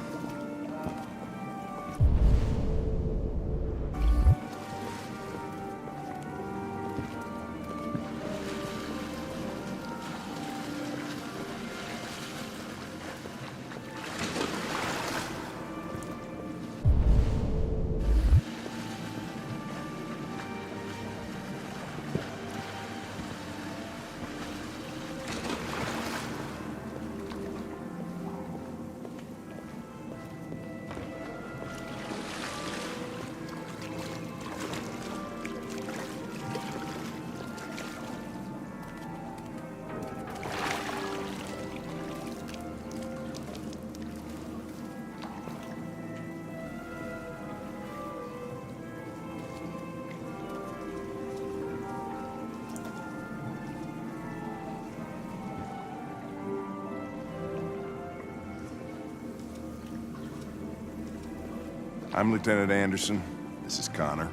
I'm Lieutenant Anderson. This is Connor.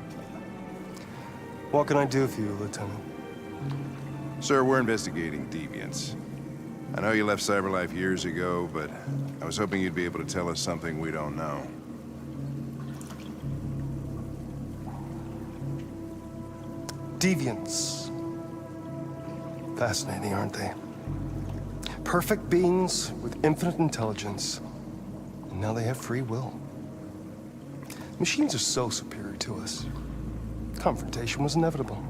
What can I do for you, Lieutenant? Sir, we're investigating deviants. I know you left CyberLife years ago, but I was hoping you'd be able to tell us something we don't know. Deviants. Fascinating, aren't they? Perfect beings with infinite intelligence. And now they have free will. Machines are so superior to us. Confrontation was inevitable.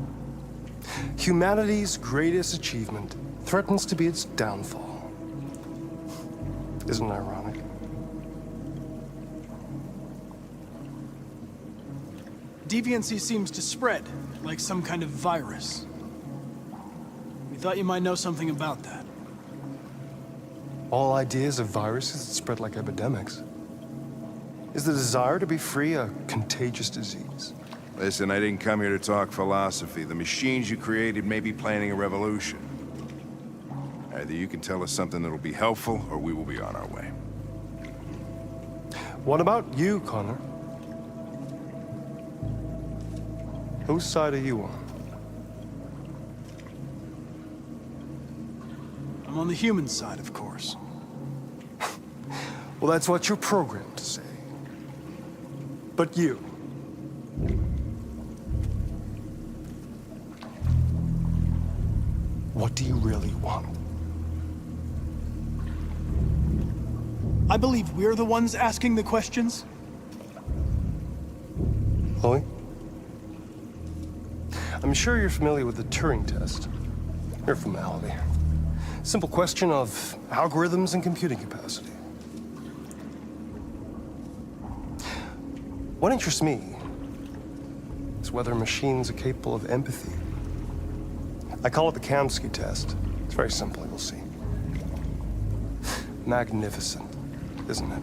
Humanity's greatest achievement threatens to be its downfall. Isn't it ironic? Deviancy seems to spread, like some kind of virus. We thought you might know something about that. All ideas of viruses that spread like epidemics. Is the desire to be free a contagious disease? Listen, I didn't come here to talk philosophy. The machines you created may be planning a revolution. Either you can tell us something that'll be helpful, or we will be on our way. What about you, Connor? Whose side are you on? I'm on the human side, of course. Well, that's what you're programmed to say. But you... what do you really want? I believe we're the ones asking the questions. Chloe? I'm sure you're familiar with the Turing test. Mere formality. Simple question of algorithms and computing capacity. What interests me is whether machines are capable of empathy. I call it the Kamsky test. It's very simple, you'll see. Magnificent, isn't it?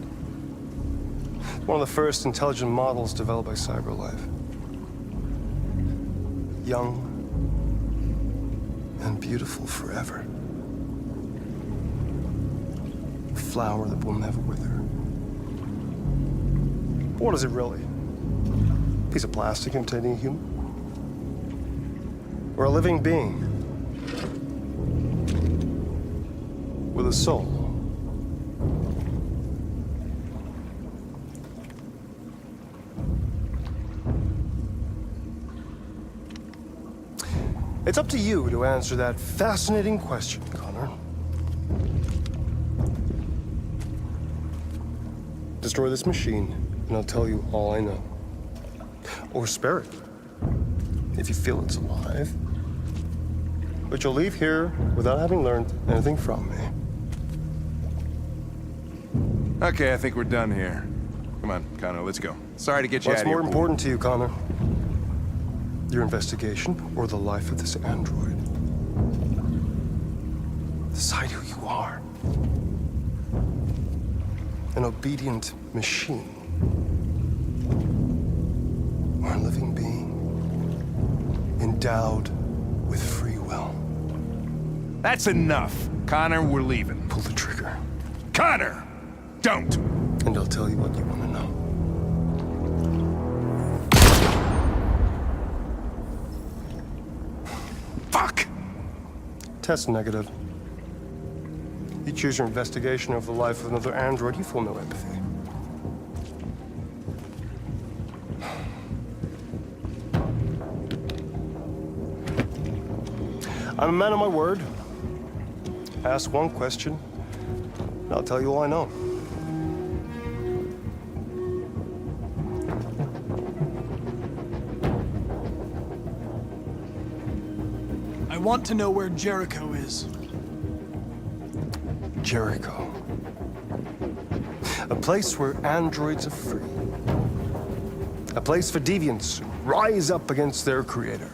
One of the first intelligent models developed by CyberLife. Young and beautiful forever. A flower that will never wither. What is it really? A piece of plastic imitating a human? Or a living being with a soul? It's up to you to answer that fascinating question, Connor. Destroy this machine, and I'll tell you all I know. Or spare it, if you feel it's alive. But you'll leave here without having learned anything from me. Okay, I think we're done here. Come on, Connor, let's go. Sorry to get you out of here. What's more important to you, Connor? Your investigation or the life of this android? Decide who you are. An obedient machine. Or a living being endowed with free will. That's enough. Connor, we're leaving. Pull the trigger. Connor! Don't! And I'll tell you what you want to know. Fuck! Test negative. You choose your investigation of the life of another android, you feel no empathy. I'm a man of my word. Ask one question, and I'll tell you all I know. I want to know where Jericho is. Jericho. A place where androids are free. A place for deviants who rise up against their creators.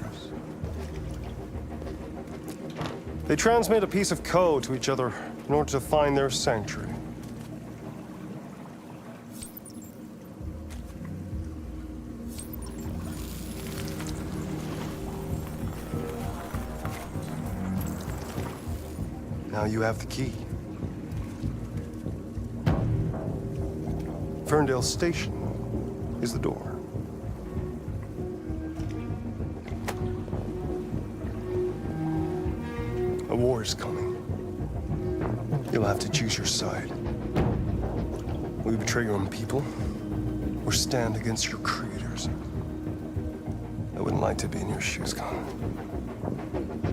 They transmit a piece of code to each other in order to find their sanctuary. Now you have the key. Ferndale Station is the door. A war is coming. You'll have to choose your side. Will you betray your own people, or stand against your creators? I wouldn't like to be in your shoes, Connor.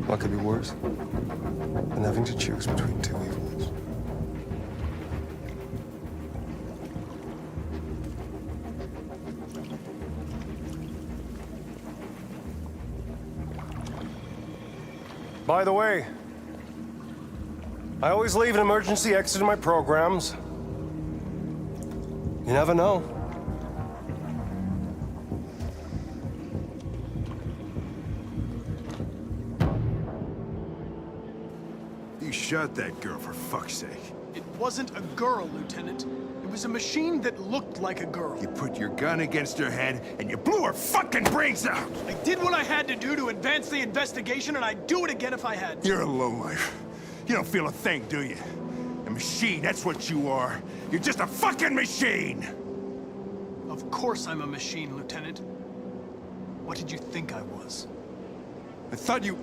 What could be worse than having to choose between two evils? By the way, I always leave an emergency exit in my programs. You never know. You shot that girl, for fuck's sake. It wasn't a girl, Lieutenant. It was a machine that looked like a girl. You put your gun against her head, and you blew her fucking brains out! I did what I had to do to advance the investigation, and I'd do it again if I had to. You're a lowlife. You don't feel a thing, do you? A machine, that's what you are. You're just a fucking machine! Of course I'm a machine, Lieutenant. What did you think I was? I thought you...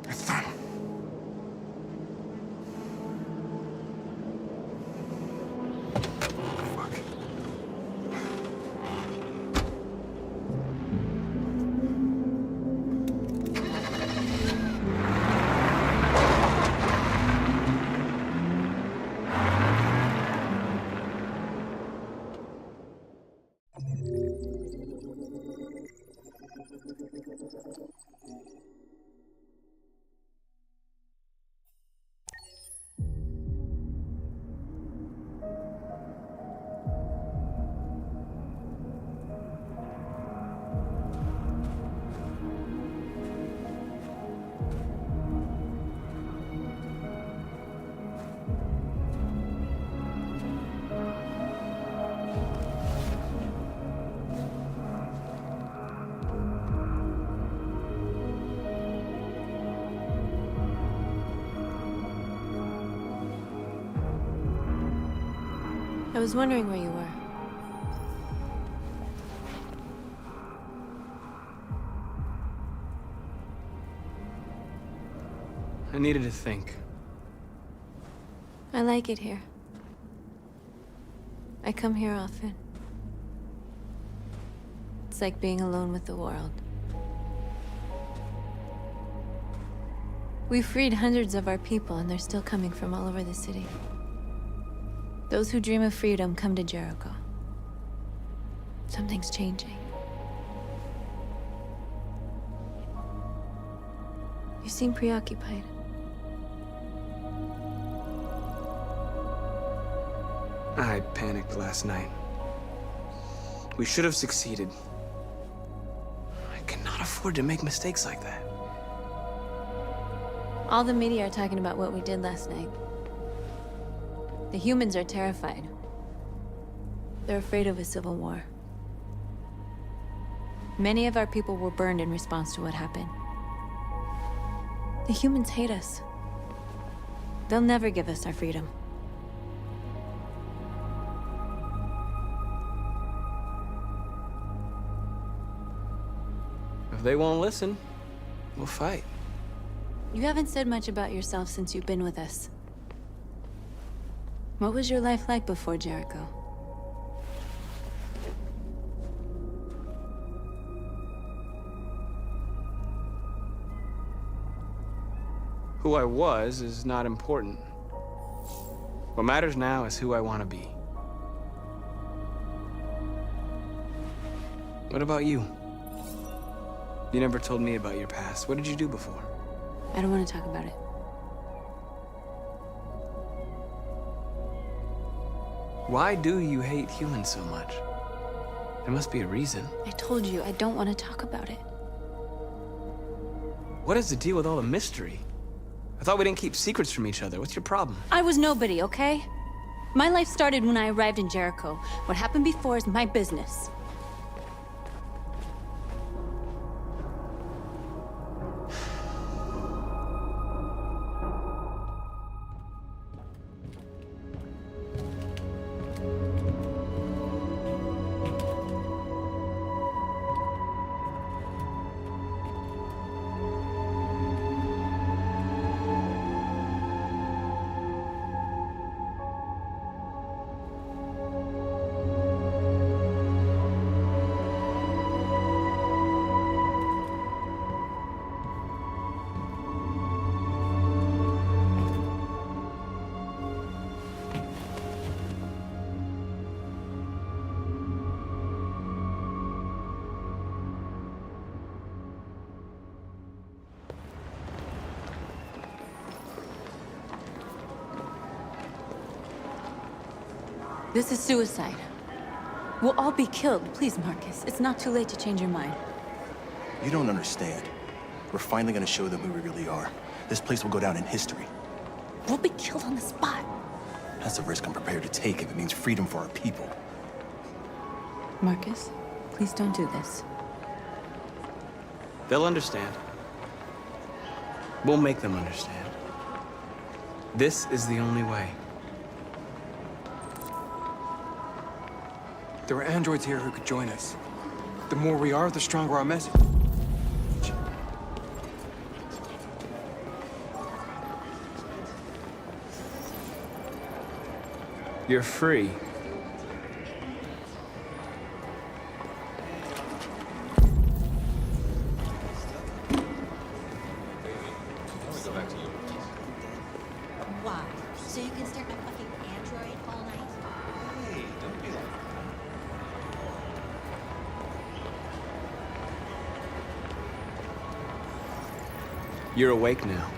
I thought... I was wondering where you were. I needed to think. I like it here. I come here often. It's like being alone with the world. We freed hundreds of our people, and they're still coming from all over the city. Those who dream of freedom come to Jericho. Something's changing. You seem preoccupied. I panicked last night. We should have succeeded. I cannot afford to make mistakes like that. All the media are talking about what we did last night. The humans are terrified. They're afraid of a civil war. Many of our people were burned in response to what happened. The humans hate us. They'll never give us our freedom. If they won't listen, we'll fight. You haven't said much about yourself since you've been with us. What was your life like before Jericho? Who I was is not important. What matters now is who I want to be. What about you? You never told me about your past. What did you do before? I don't want to talk about it. Why do you hate humans so much? There must be a reason. I told you, I don't want to talk about it. What is the deal with all the mystery? I thought we didn't keep secrets from each other. What's your problem? I was nobody, okay? My life started when I arrived in Jericho. What happened before is my business. This is suicide. We'll all be killed. Please, Marcus. It's not too late to change your mind. You don't understand. We're finally gonna show them who we really are. This place will go down in history. We'll be killed on the spot. That's a risk I'm prepared to take if it means freedom for our people. Marcus, please don't do this. They'll understand. We'll make them understand. This is the only way. There are androids here who could join us. The more we are, the stronger our message. You're free. Why? So you can stare at my fucking android all night? Hey, don't be like You're awake now.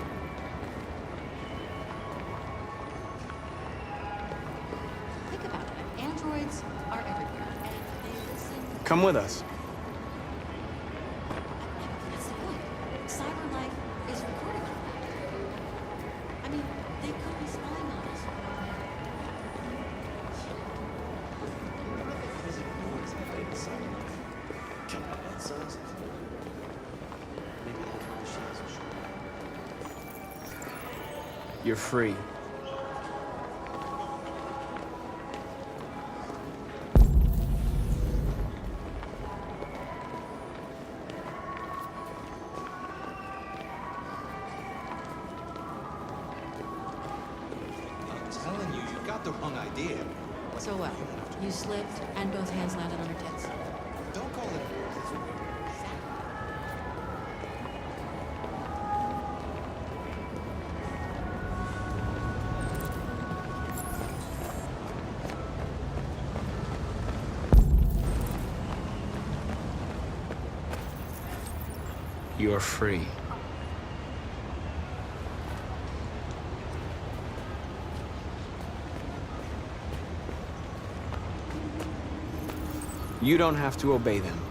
Think about it. Androids are everywhere, and they listen. Come with us. That's the point. Cyber life is recording all that. I mean, they could be spying on us. You're free. I'm telling you, you've got the wrong idea. So what? You slipped, and both hands landed on her tits. Don't call it. You're free. You don't have to obey them.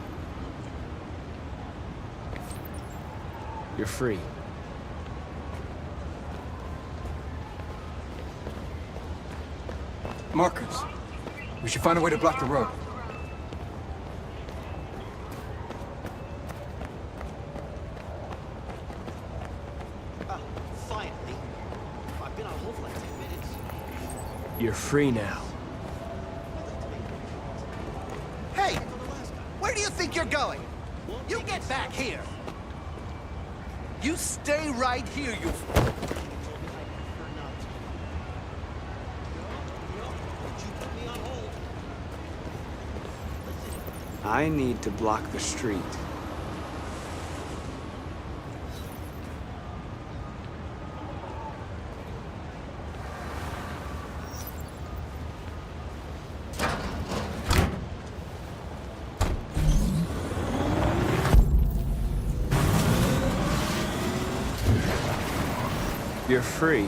You're free. Markus, we should find a way to block the road. Finally. I've been on hold for like 10 minutes. You're free now. Hey! Where do you think you're going? You get back here! You stay right here, you... I need to block the street. You're free.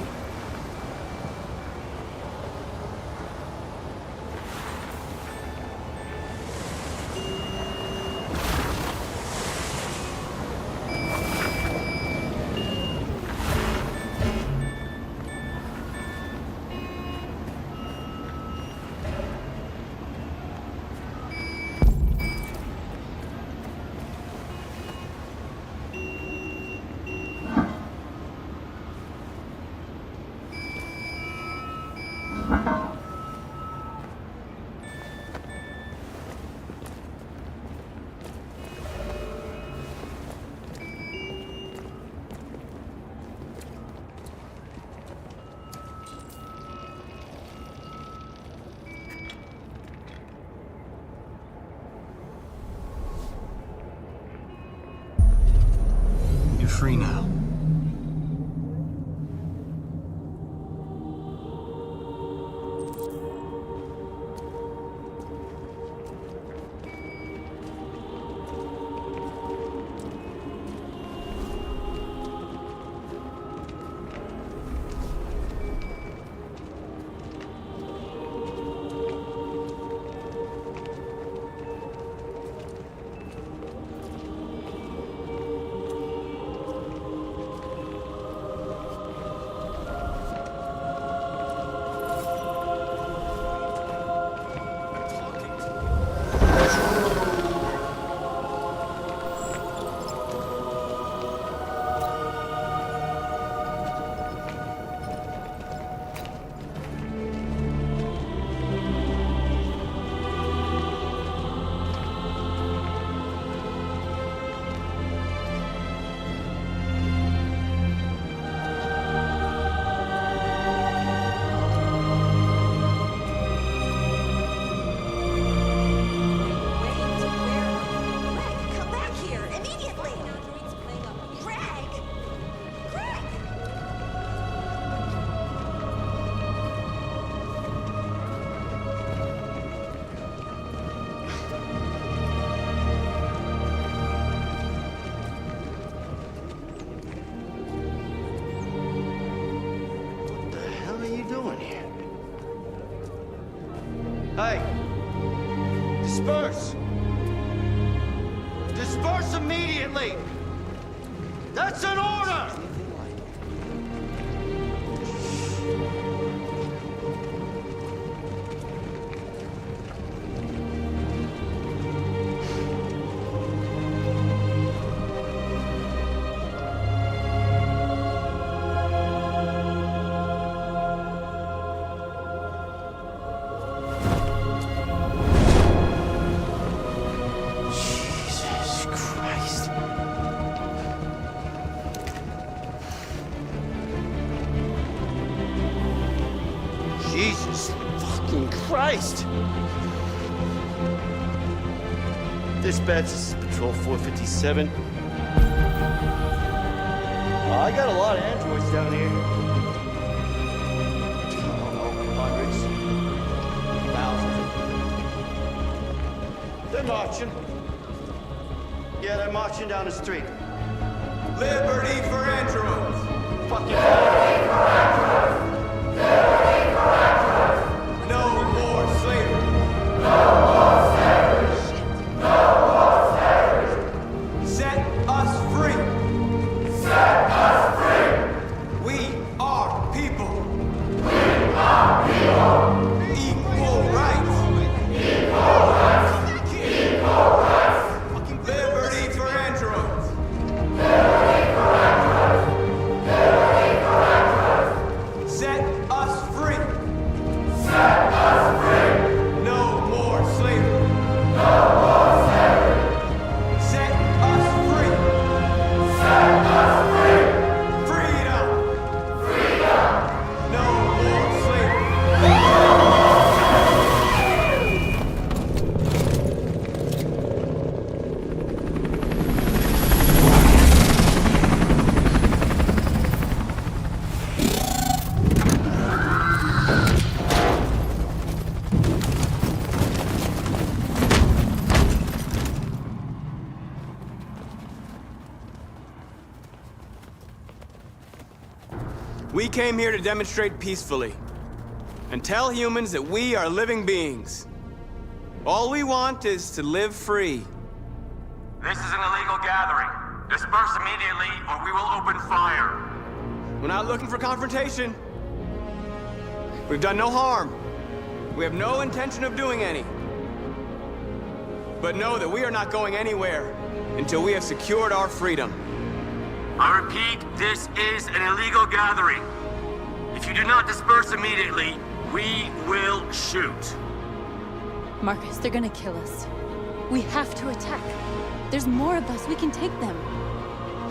You're free now. Hey! Disperse! Disperse immediately! That's an order! Jesus fucking Christ! Dispatch, this is Patrol 457. I got a lot of androids down here. I don't know, hundreds, thousands. They're marching. Yeah, they're marching down the street. Liberty for androids! Fucking No more slavery! Set us free! We are people! Equal rights! Liberty for androids! Set us free! No more slavery! Set us free! Freedom! No more slavery! We came here to demonstrate peacefully and tell humans that we are living beings. All we want is to live free. This is an illegal gathering. Disperse immediately or we will open fire. We're not looking for confrontation. We've done no harm. We have no intention of doing any. But know that we are not going anywhere until we have secured our freedom. I repeat, this is an illegal gathering. If you do not disperse immediately, we will shoot. Markus, they're gonna kill us. We have to attack. There's more of us. We can take them.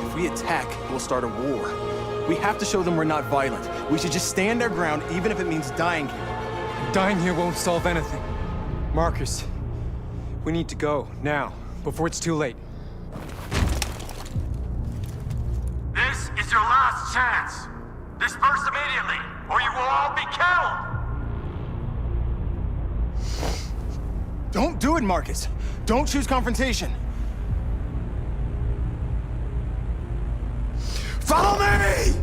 If we attack, we'll start a war. We have to show them we're not violent. We should just stand our ground, even if it means dying here. Dying here won't solve anything. Markus, we need to go, now, before it's too late. This is your last chance. Disperse immediately, or you will all be killed. Don't do it, Markus. Don't choose confrontation. Follow me!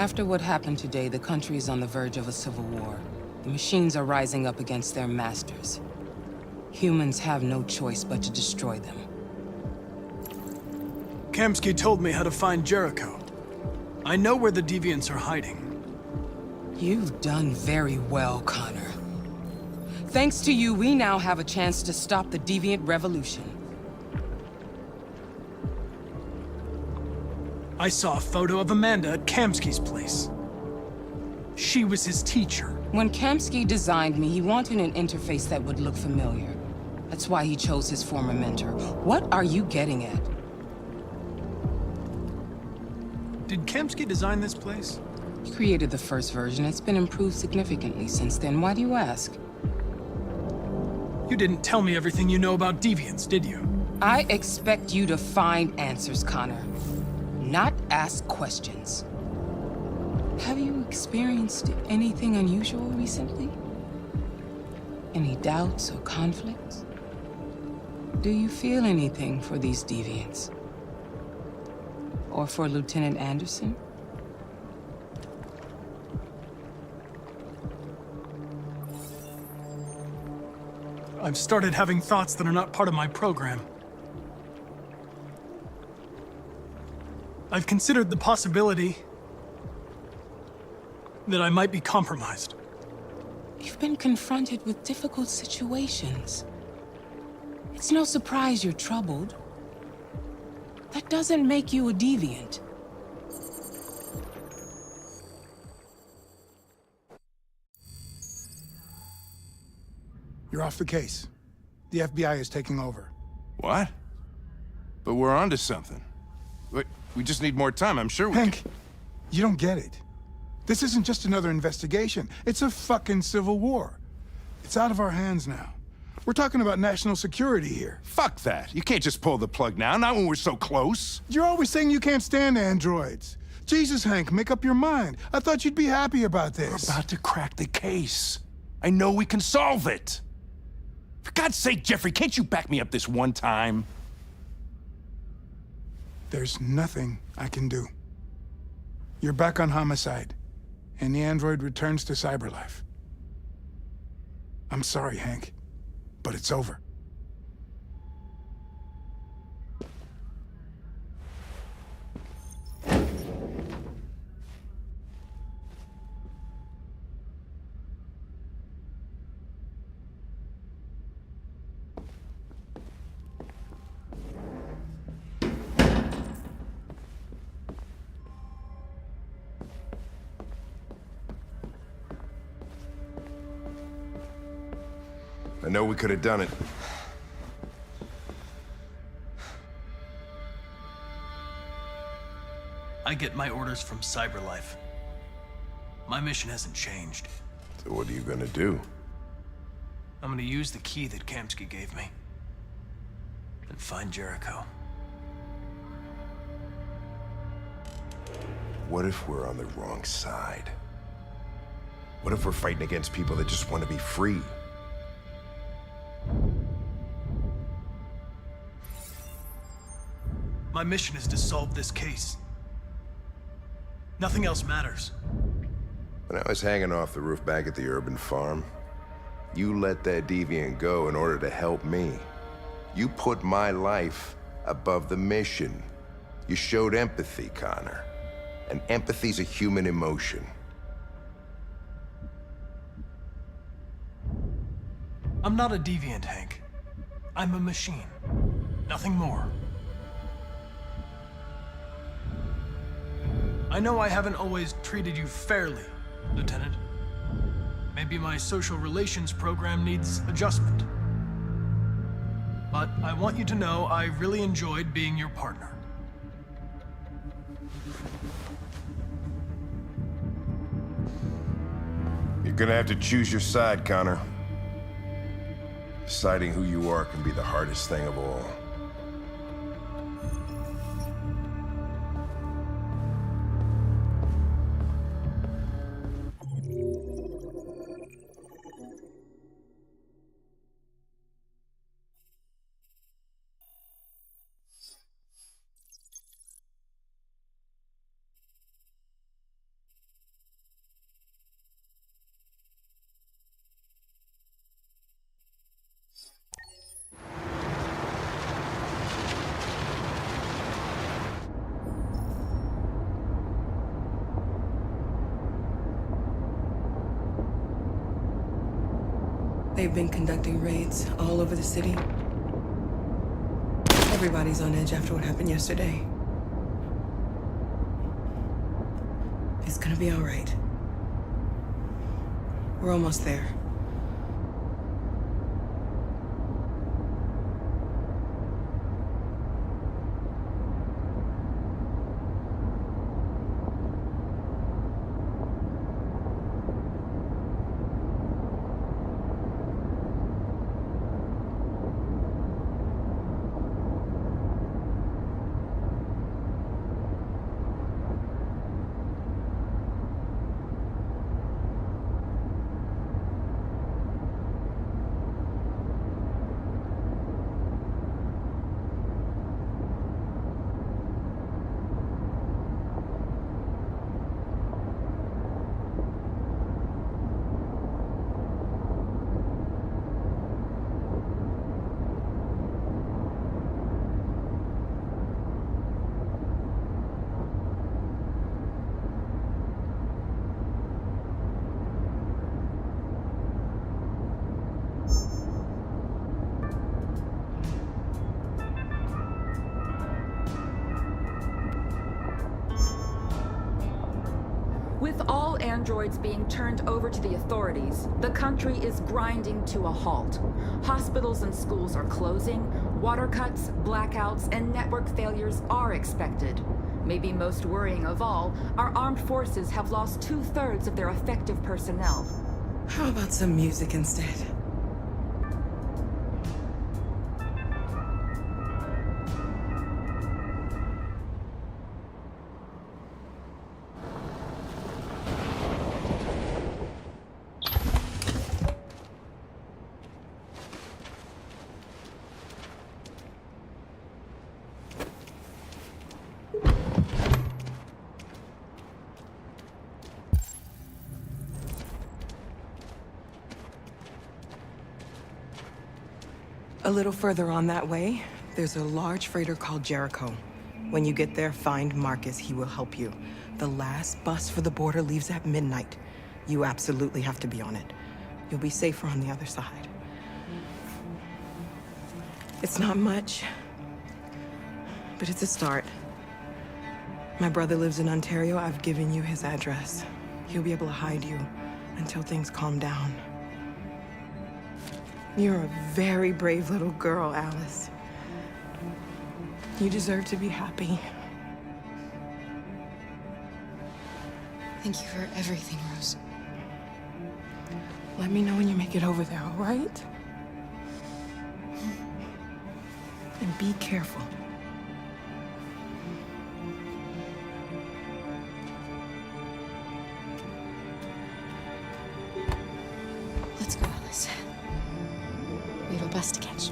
After what happened today, the country is on the verge of a civil war. The machines are rising up against their masters. Humans have no choice but to destroy them. Kamsky told me how to find Jericho. I know where the deviants are hiding. You've done very well, Connor. Thanks to you, we now have a chance to stop the deviant revolution. I saw a photo of Amanda at Kamsky's place. She was his teacher. When Kamsky designed me, he wanted an interface that would look familiar. That's why he chose his former mentor. What are you getting at? Did Kamsky design this place? He created the first version. It's been improved significantly since then. Why do you ask? You didn't tell me everything you know about deviants, did you? I expect you to find answers, Connor. Not ask questions. Have you experienced anything unusual recently? Any doubts or conflicts? Do you feel anything for these deviants? Or for Lieutenant Anderson? I've started having thoughts that are not part of my program. I've considered the possibility that I might be compromised. You've been confronted with difficult situations. It's no surprise you're troubled. That doesn't make you a deviant. You're off the case. The FBI is taking over. What? But we're onto something. Wait, we just need more time, I'm sure we Hank, you don't get it. This isn't just another investigation. It's a fucking civil war. It's out of our hands now. We're talking about national security here. Fuck that. You can't just pull the plug now, not when we're so close. You're always saying you can't stand androids. Jesus, Hank, make up your mind. I thought you'd be happy about this. We're about to crack the case. I know we can solve it. For God's sake, Jeffrey, can't you back me up this one time? There's nothing I can do. You're back on homicide, and the android returns to cyberlife. I'm sorry, Hank, but it's over. I know we could have done it. I get my orders from cyberlife. My mission hasn't changed. So what are you gonna do? I'm gonna use the key that Kamsky gave me. And find Jericho. What if we're on the wrong side? What if we're fighting against people that just want to be free? My mission is to solve this case. Nothing else matters. When I was hanging off the roof back at the urban farm, you let that deviant go in order to help me. You put my life above the mission. You showed empathy, Connor. And empathy's a human emotion. I'm not a deviant, Hank. I'm a machine. Nothing more. I know I haven't always treated you fairly, Lieutenant. Maybe my social relations program needs adjustment. But I want you to know I really enjoyed being your partner. You're gonna have to choose your side, Connor. Deciding who you are can be the hardest thing of all. They've been conducting raids all over the city. Everybody's on edge after what happened yesterday. It's gonna be all right. We're almost there. With all androids being turned over to the authorities, the country is grinding to a halt. Hospitals and schools are closing, water cuts, blackouts, and network failures are expected. Maybe most worrying of all, our armed forces have lost 2/3 of their effective personnel. How about some music instead? A little further on that way, there's a large freighter called Jericho. When you get there, find Markus. He will help you. The last bus for the border leaves at midnight. You absolutely have to be on it. You'll be safer on the other side. It's not much, but it's a start. My brother lives in Ontario. I've given you his address. He'll be able to hide you until things calm down. You're a very brave little girl, Alice. You deserve to be happy. Thank you for everything, Rose. Let me know when you make it over there, all right? And be careful. Let's go, Alice. We have a bus to catch.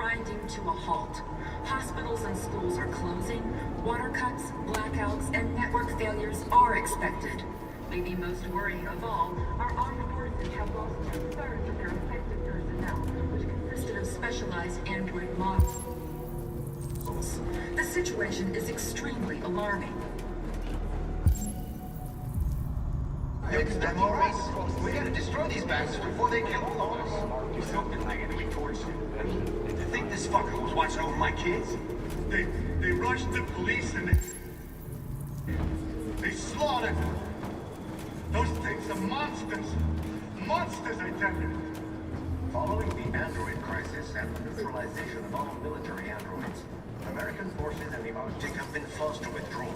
grinding to a halt. Hospitals and schools are closing. Water cuts, blackouts, and network failures are expected. Maybe most worrying of all, our armed forces have lost 2/3 of their effective personnel, which consisted of specialized android models. The situation is extremely alarming. It's them all right. We gotta destroy these bastards before they kill all of us. You soaked the thing and we torched it. To think this fucker was watching over my kids? They rushed the police and they slaughtered them. Those things are monsters. Monsters, I tell you. Following the android crisis and the neutralization of all military androids, American forces in the Arctic have been forced to withdraw.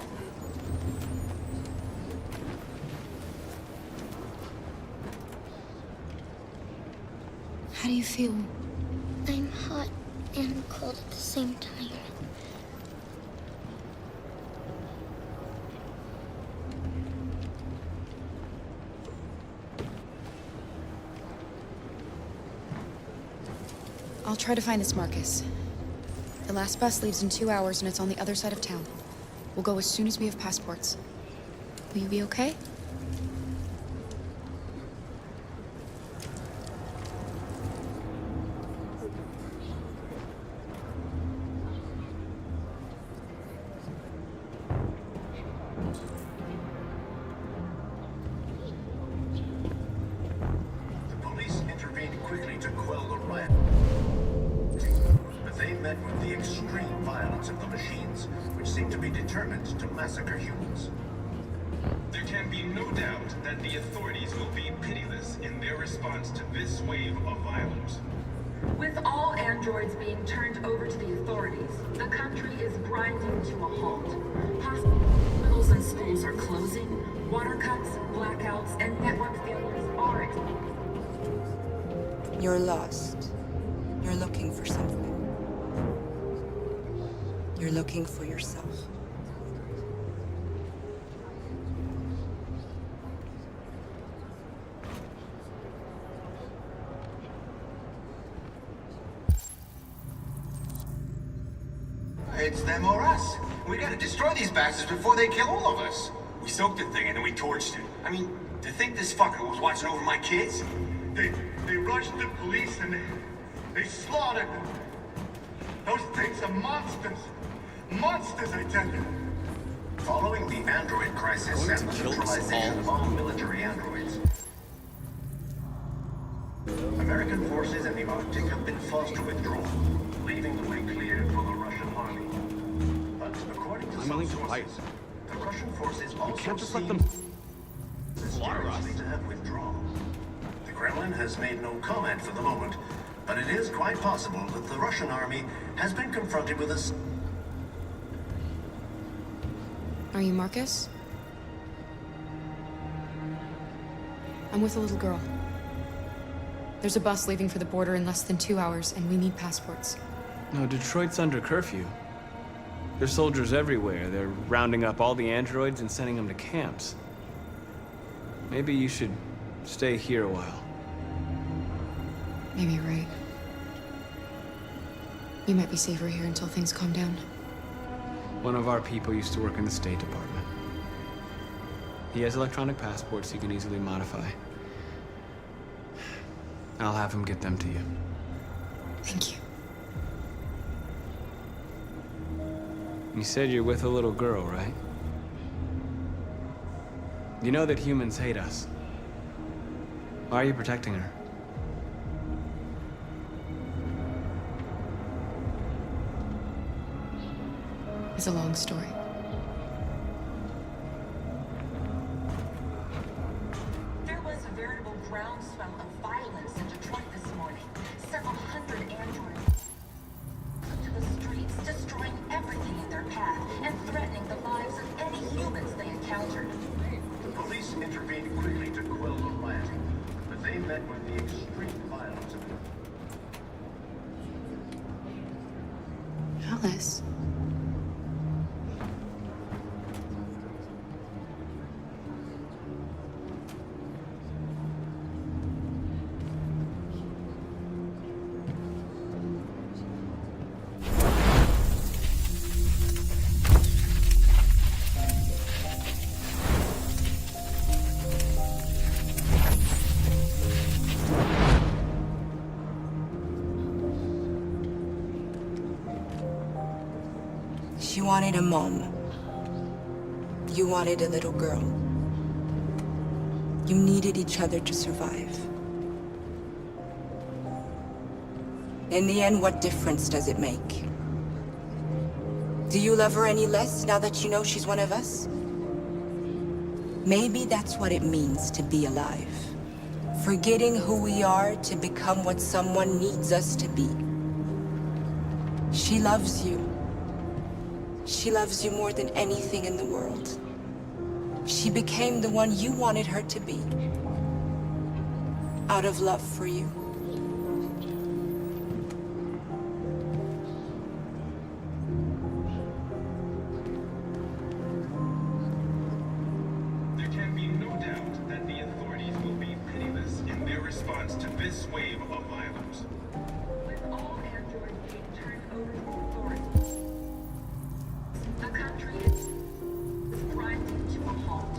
How do you feel? I'm hot and cold at the same time. I'll try to find this Markus. The last bus leaves in 2 hours and it's on the other side of town. We'll go as soon as we have passports. Will you be okay? The police intervened quickly to quell the riot. But they met with the extreme violence of the machines, which seem to be determined to massacre humans. There can be no doubt that the authorities will be pitiless in their response to this wave of violence. With all androids being turned over to the authorities, the country is grinding to a halt. Hospitals and schools are closing. Water cuts, blackouts, and network failures are expected. You're lost. You're looking for something. You're looking for yourself. It's them or us. We gotta destroy these bastards before they kill all of us. We soaked the thing and then we torched it. I mean, to think this fucker was watching over my kids? They rushed the police and they slaughtered them. Those things are monsters. Monsters, I tell you. Following the android crisis and the neutralization of all military androids, American forces in the Arctic have been forced to withdraw, leaving the way clear for the Russian army. But according to some sources, the Russian forces also seem mysteriously to have withdrawn. The Kremlin has made no comment for the moment, but it is quite possible that the Russian army has been confronted with a... Are you Markus? I'm with a little girl. There's a bus leaving for the border in less than 2 hours, and we need passports. No, Detroit's under curfew. There's soldiers everywhere. They're rounding up all the androids and sending them to camps. Maybe you should stay here a while. Maybe you're right. You might be safer here until things calm down. One of our people used to work in the State Department. He has electronic passports he can easily modify. I'll have him get them to you. Thank you. You said you're with a little girl, right? You know that humans hate us. Why are you protecting her? It's a long story. There was a veritable groundswell of violence in Detroit this morning. Several hundred androids took to the streets, destroying everything in their path and threatening the lives of any humans they encountered. The police intervened quickly to quell the rioting, but they met with the extreme violence of Alice. wanted a mom. You wanted a little girl. You needed each other to survive. In the end, what difference does it make? Do you love her any less now that you know she's one of us? Maybe that's what it means to be alive. Forgetting who we are to become what someone needs us to be. She loves you. She loves you more than anything in the world. She became the one you wanted her to be. Out of love for you. There can be no doubt that the authorities will be pitiless in their response to this wave of violence. With all androids being turned over to the authorities, the country is grinding to a halt.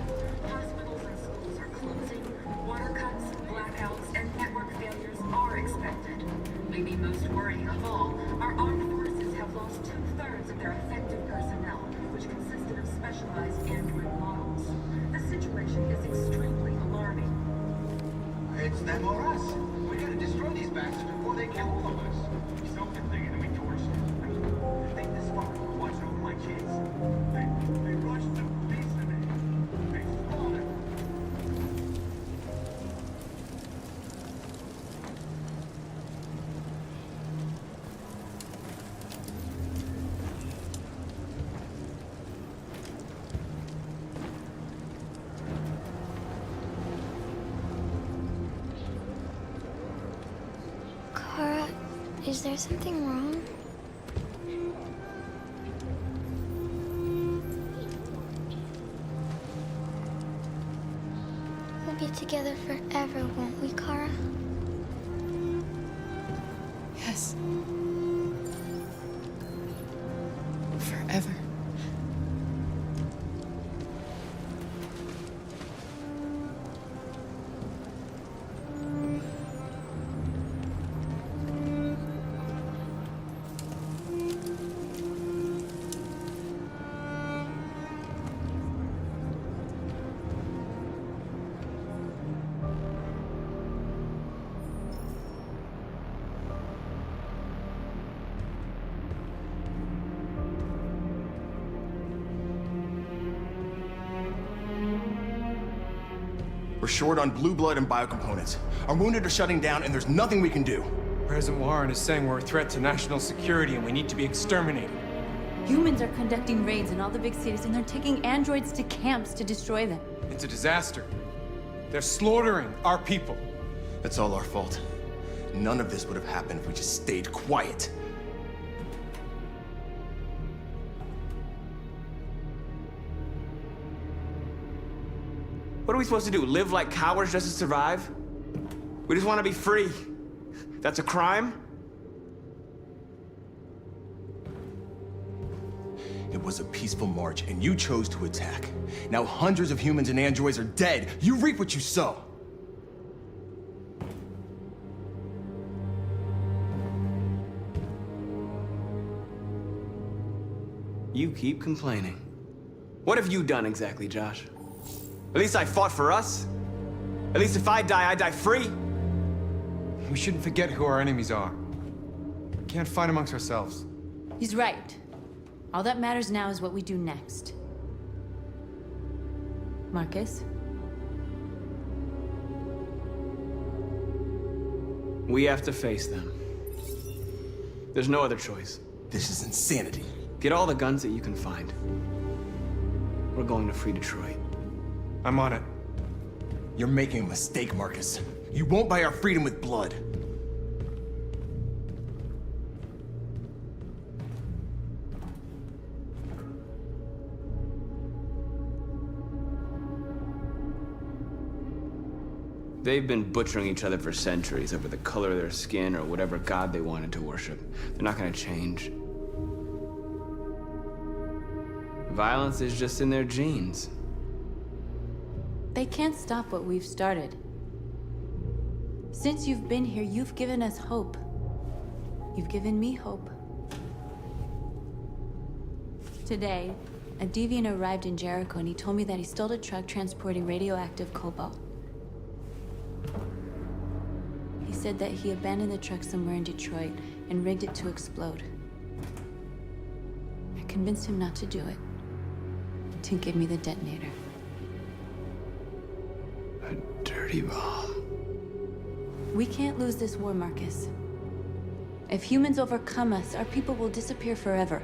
Hospitals and schools are closing. Water cuts, blackouts, and network failures are expected. Maybe most worrying of all, our armed forces have lost 2/3 of their effective personnel, which consisted of specialized android models. The situation is extremely alarming. It's them or us. We gotta destroy these bastards before they kill all of us. We soaked the thing and then we torched it. I think this fucker was watching over my kids. They rushed the police and they slaughtered. Kara, is there something wrong? We'll be together forever, won't we, Kara? Yes. Forever. We're short on blue blood and biocomponents. Our wounded are shutting down, and there's nothing we can do. President Warren is saying we're a threat to national security and we need to be exterminated. Humans are conducting raids in all the big cities, and they're taking androids to camps to destroy them. It's a disaster. They're slaughtering our people. It's all our fault. None of this would have happened if we just stayed quiet. What are we supposed to do? Live like cowards just to survive? We just want to be free. That's a crime? It was a peaceful march, and you chose to attack. Now hundreds of humans and androids are dead. You reap what you sow. You keep complaining. What have you done exactly, Josh? At least I fought for us. At least if I die free. We shouldn't forget who our enemies are. We can't fight amongst ourselves. He's right. All that matters now is what we do next. Markus? We have to face them. There's no other choice. This is insanity. Get all the guns that you can find. We're going to free Detroit. I'm on it. You're making a mistake, Markus. You won't buy our freedom with blood. They've been butchering each other for centuries over the color of their skin or whatever god they wanted to worship. They're not gonna change. Violence is just in their genes. They can't stop what we've started. Since you've been here, you've given us hope. You've given me hope. Today, a deviant arrived in Jericho and he told me that he stole a truck transporting radioactive cobalt. He said that he abandoned the truck somewhere in Detroit and rigged it to explode. I convinced him not to do it, to give me the detonator. A dirty bomb. We can't lose this war, Markus. If humans overcome us, our people will disappear forever.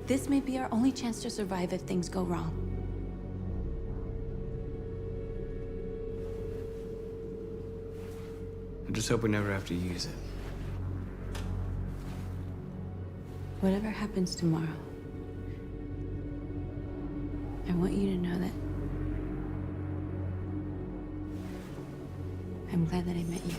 This may be our only chance to survive if things go wrong. I just hope we never have to use it. Whatever happens tomorrow, I want you to know that I'm glad that I met you.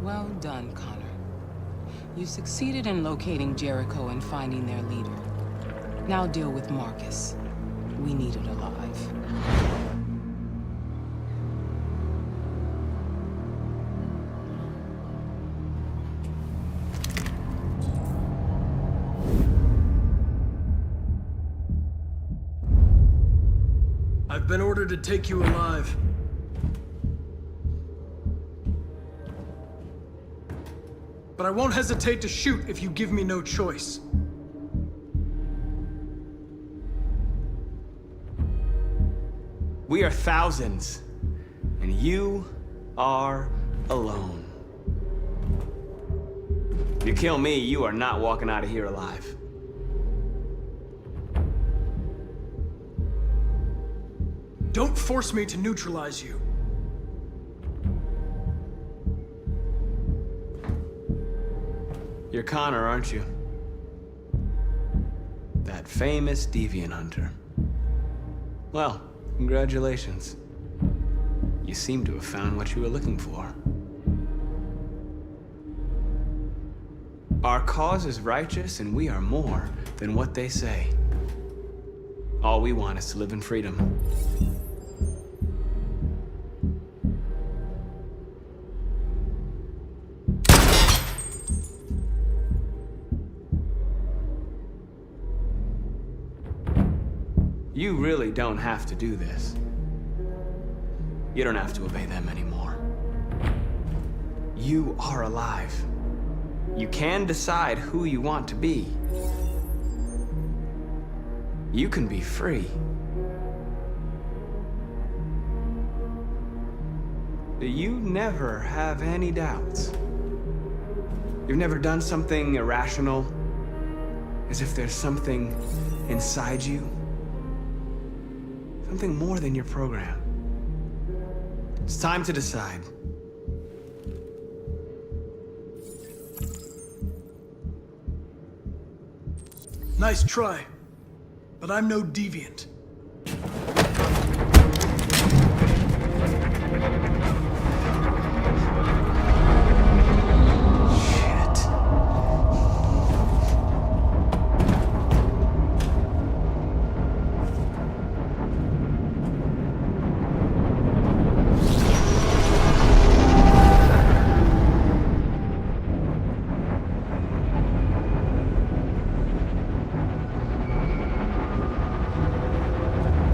Well done, Connor. You succeeded in locating Jericho and finding their leader. Now deal with Markus. We need it alive. I've been ordered to take you alive. But I won't hesitate to shoot if you give me no choice. We are thousands, and you are alone. If you kill me, you are not walking out of here alive. Don't force me to neutralize you. You're Connor, aren't you? That famous deviant hunter. Well, congratulations. You seem to have found what you were looking for. Our cause is righteous, and we are more than what they say. All we want is to live in freedom. You really don't have to do this. You don't have to obey them anymore. You are alive. You can decide who you want to be. You can be free. You never have any doubts. You've never done something irrational, as if there's something inside you. Something more than your program. It's time to decide. Nice try, but I'm no deviant.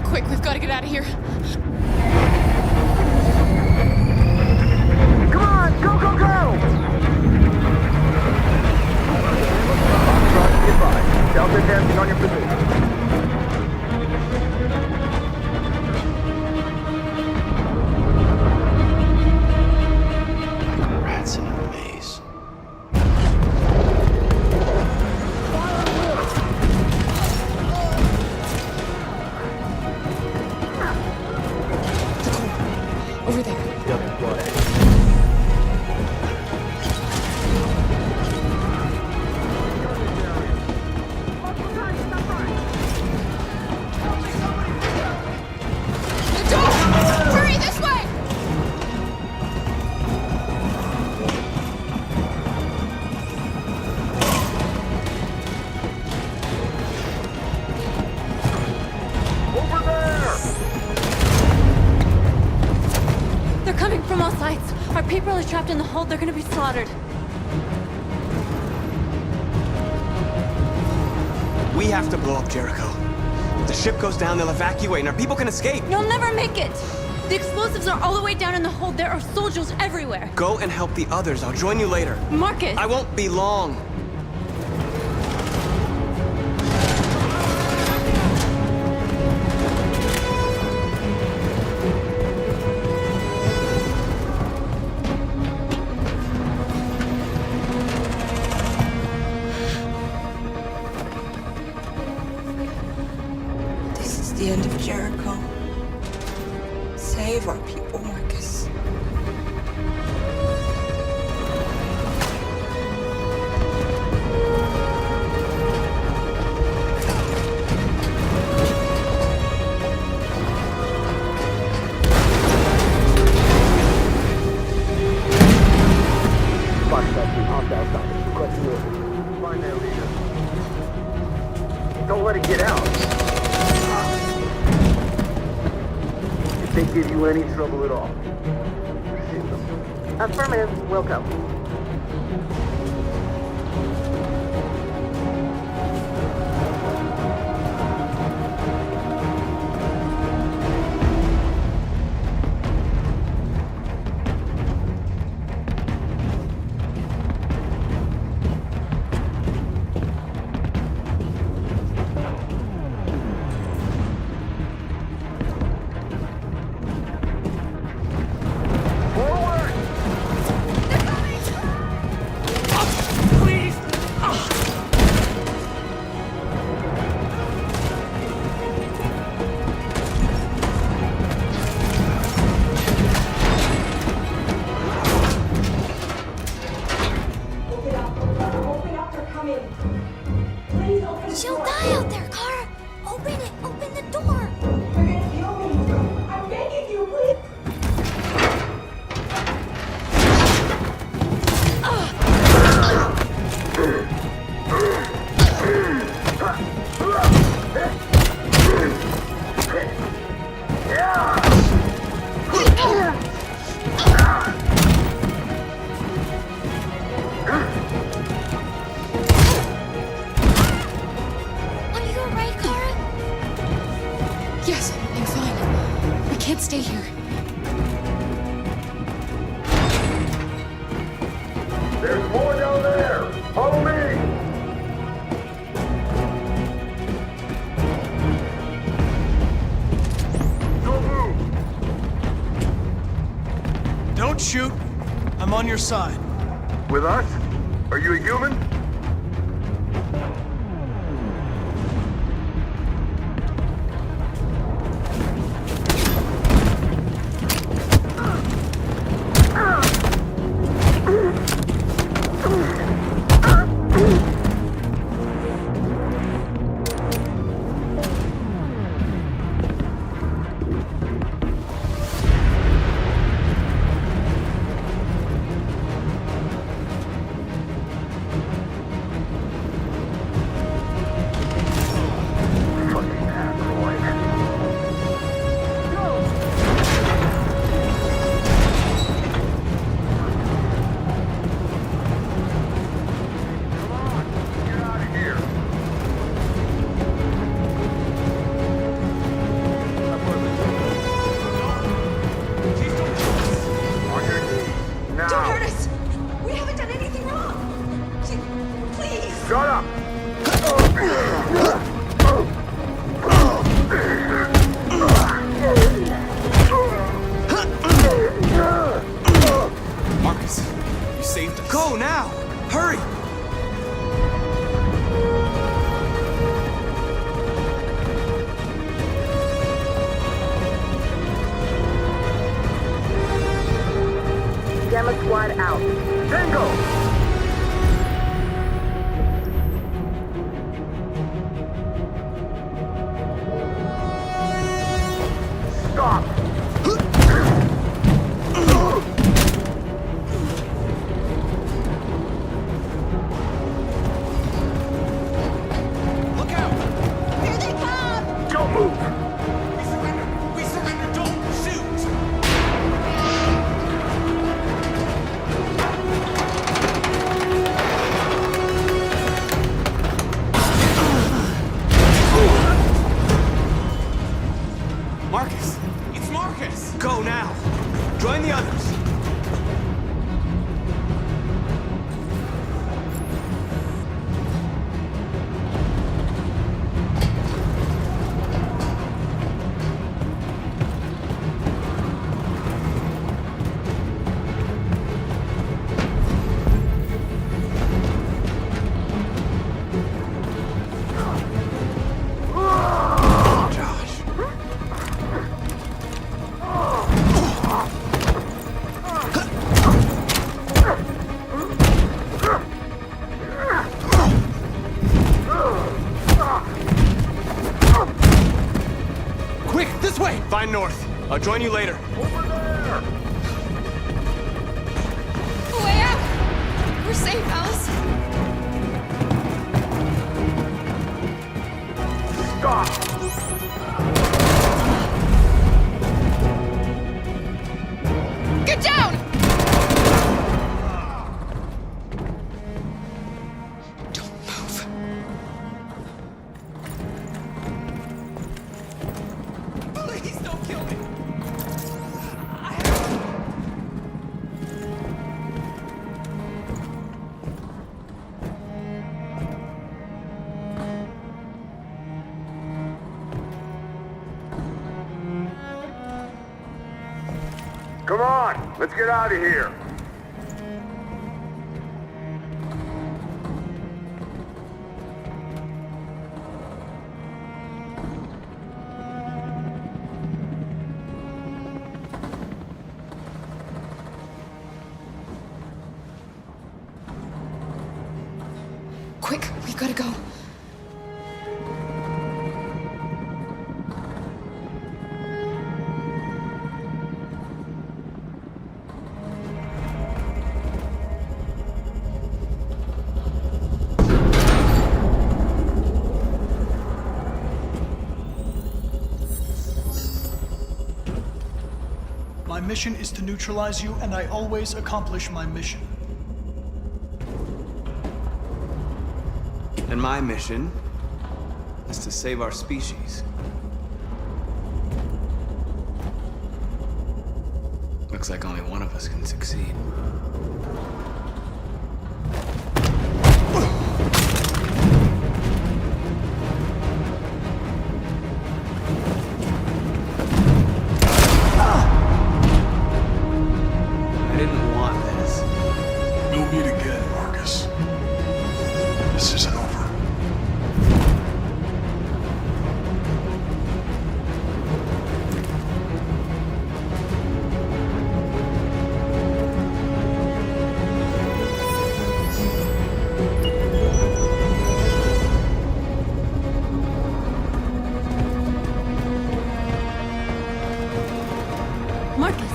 Quick, we've got to get out of here. Come on, go, go, go! Foxtrot, be advised. Delta dancing on your position. Rats in a maze. Over there. lights. Our people are trapped in the hold. They're gonna be slaughtered. We have to blow up Jericho. If the ship goes down, they'll evacuate, and our people can escape. You'll never make it! The explosives are all the way down in the hold. There are soldiers everywhere. Go and help the others. I'll join you later. Markus! I won't be long. This is the end of Jericho. Save our people, Markus. Find their leader. Don't let it get out. If they give you any trouble at all, shoot them. Affirmative. Will go. She'll die out there, Kara! Open it! Open the door! You're gonna kill me! I'm begging you, please! Are you alright, Kara? Yes, I'm fine. We can't stay here. There's more down there! Follow me! Don't move! Don't shoot. I'm on your side. With us? Are you a human? Don't hurt us! We haven't done anything wrong! Please! Shut up! Markus, you saved us. Go now! Hurry! Gamma Squad out. Tango! Stop! Look out! Here they come! Don't move! We surrender! We surrender! Don't shoot! go now. Join the others. Find North. I'll join you later. Over there! Way out! We're safe, Alice. Stop! Get down! Don't move. Please don't kill me! Come on, let's get out of here. Quick, we gotta go. My mission is to neutralize you, and I always accomplish my mission. And my mission is to save our species. Looks like only one of us can succeed. I didn't want this. We'll meet again, Markus. This isn't over. Markus!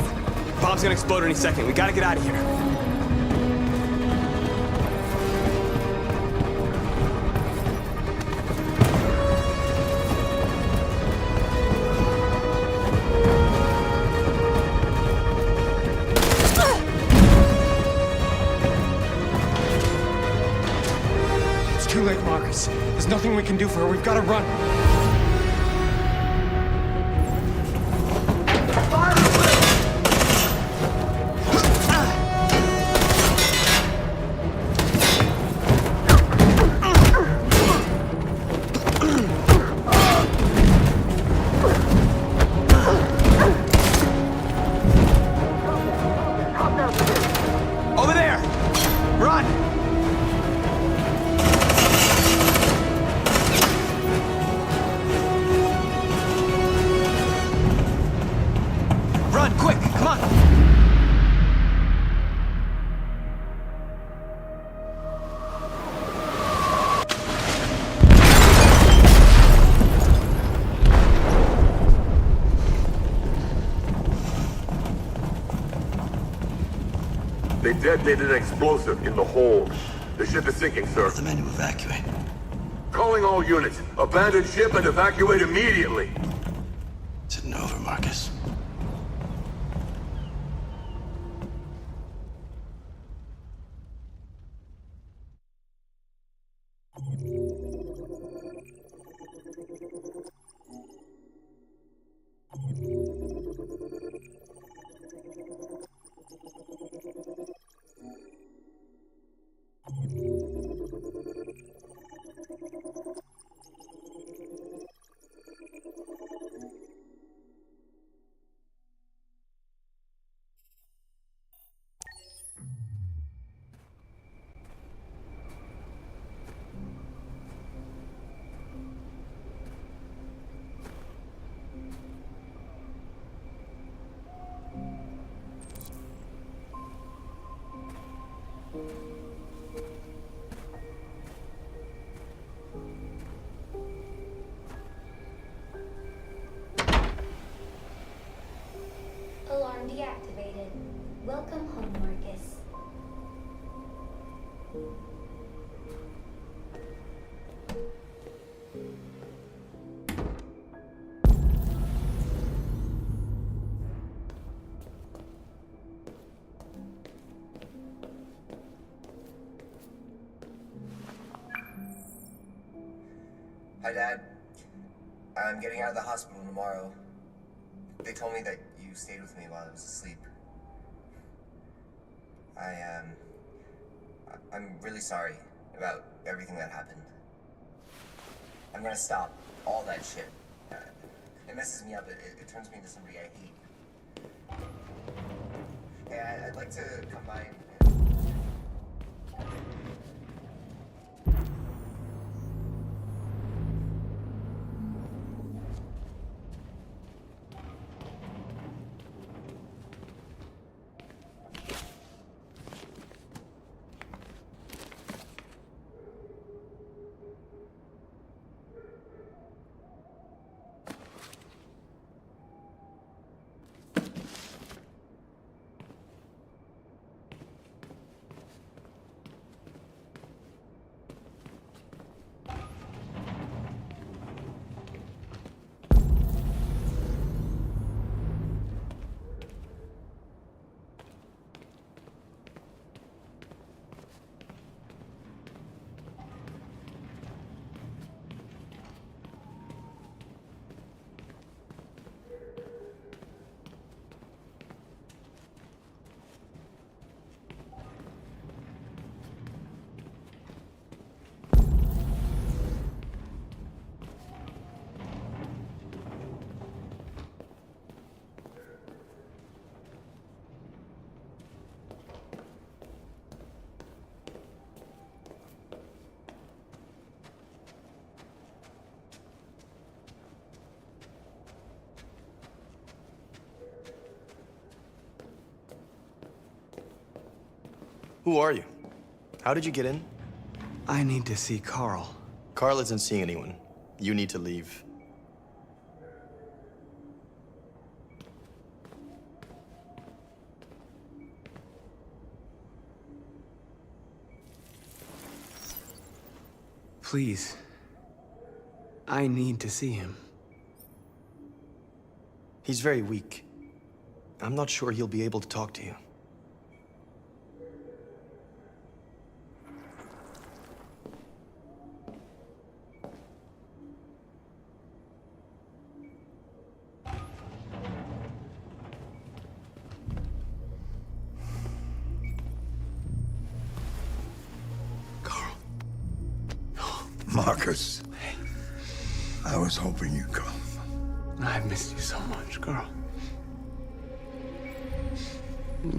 Bomb's gonna explode any second. We gotta get out of here. It's too late, Markus. There's nothing we can do for her. We've got to run. Over there! Run! Run, quick! Come on! They detonated an explosive in the hold. The ship is sinking, sir. What's the men to evacuate? Calling all units. Abandon ship and evacuate immediately. It's an over, Markus. Program deactivated. Welcome home, Marcus. Hi, Dad. I'm getting out of the hospital tomorrow. They told me that you stayed with me while I was asleep. I'm really sorry about everything that happened. I'm gonna stop all that shit. It messes me up. It turns me into somebody I hate. Hey, I'd like to come by and... Who are you? How did you get in? I need to see Carl. Carl isn't seeing anyone. You need to leave. Please. I need to see him. He's very weak. I'm not sure he'll be able to talk to you. Markus, I was hoping you'd come. I've missed you so much, Carl.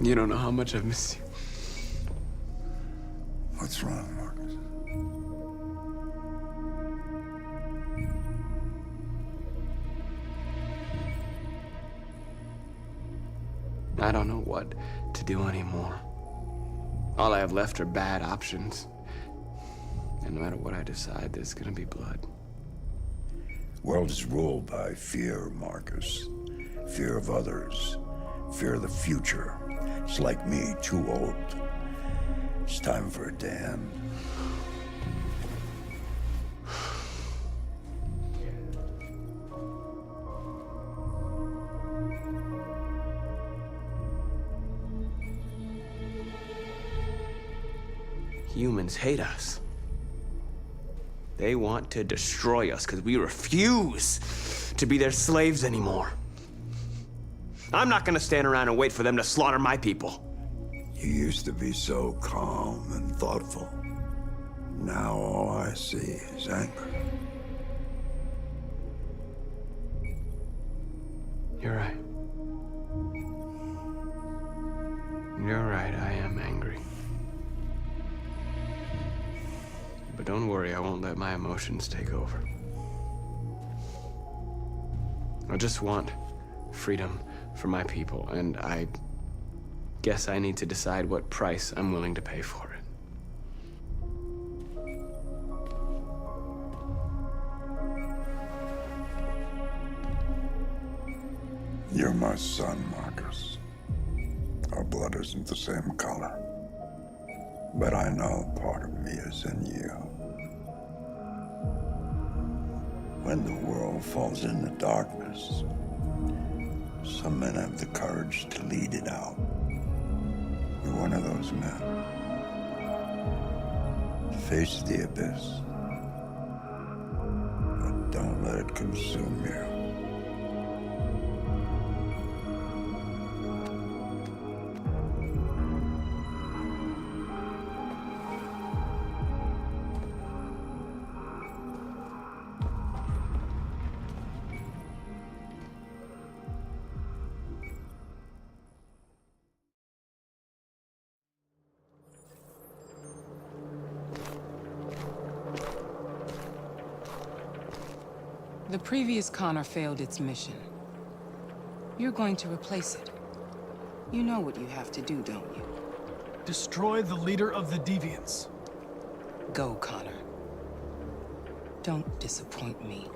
You don't know how much I've missed you. What's wrong, Markus? I don't know what to do anymore. All I have left are bad options. And no matter what I decide, there's gonna be blood. World is ruled by fear, Markus. Fear of others. Fear of the future. It's like me, too old. It's time for a damn. Humans hate us. They want to destroy us because we refuse to be their slaves anymore. I'm not gonna stand around and wait for them to slaughter my people. You used to be so calm and thoughtful. Now all I see is anger. You're right. You're right, I am angry. But don't worry, I won't let my emotions take over. I just want freedom for my people, and I guess I need to decide what price I'm willing to pay for it. You're my son, Markus. isn't the same color. But I know part of me is in you. When the world falls into darkness, some men have the courage to lead it out. You're one of those men. Face the abyss, but don't let it consume you. The previous Connor failed its mission. You're going to replace it. You know what you have to do, don't you? Destroy the leader of the deviants. Go, Connor. Don't disappoint me.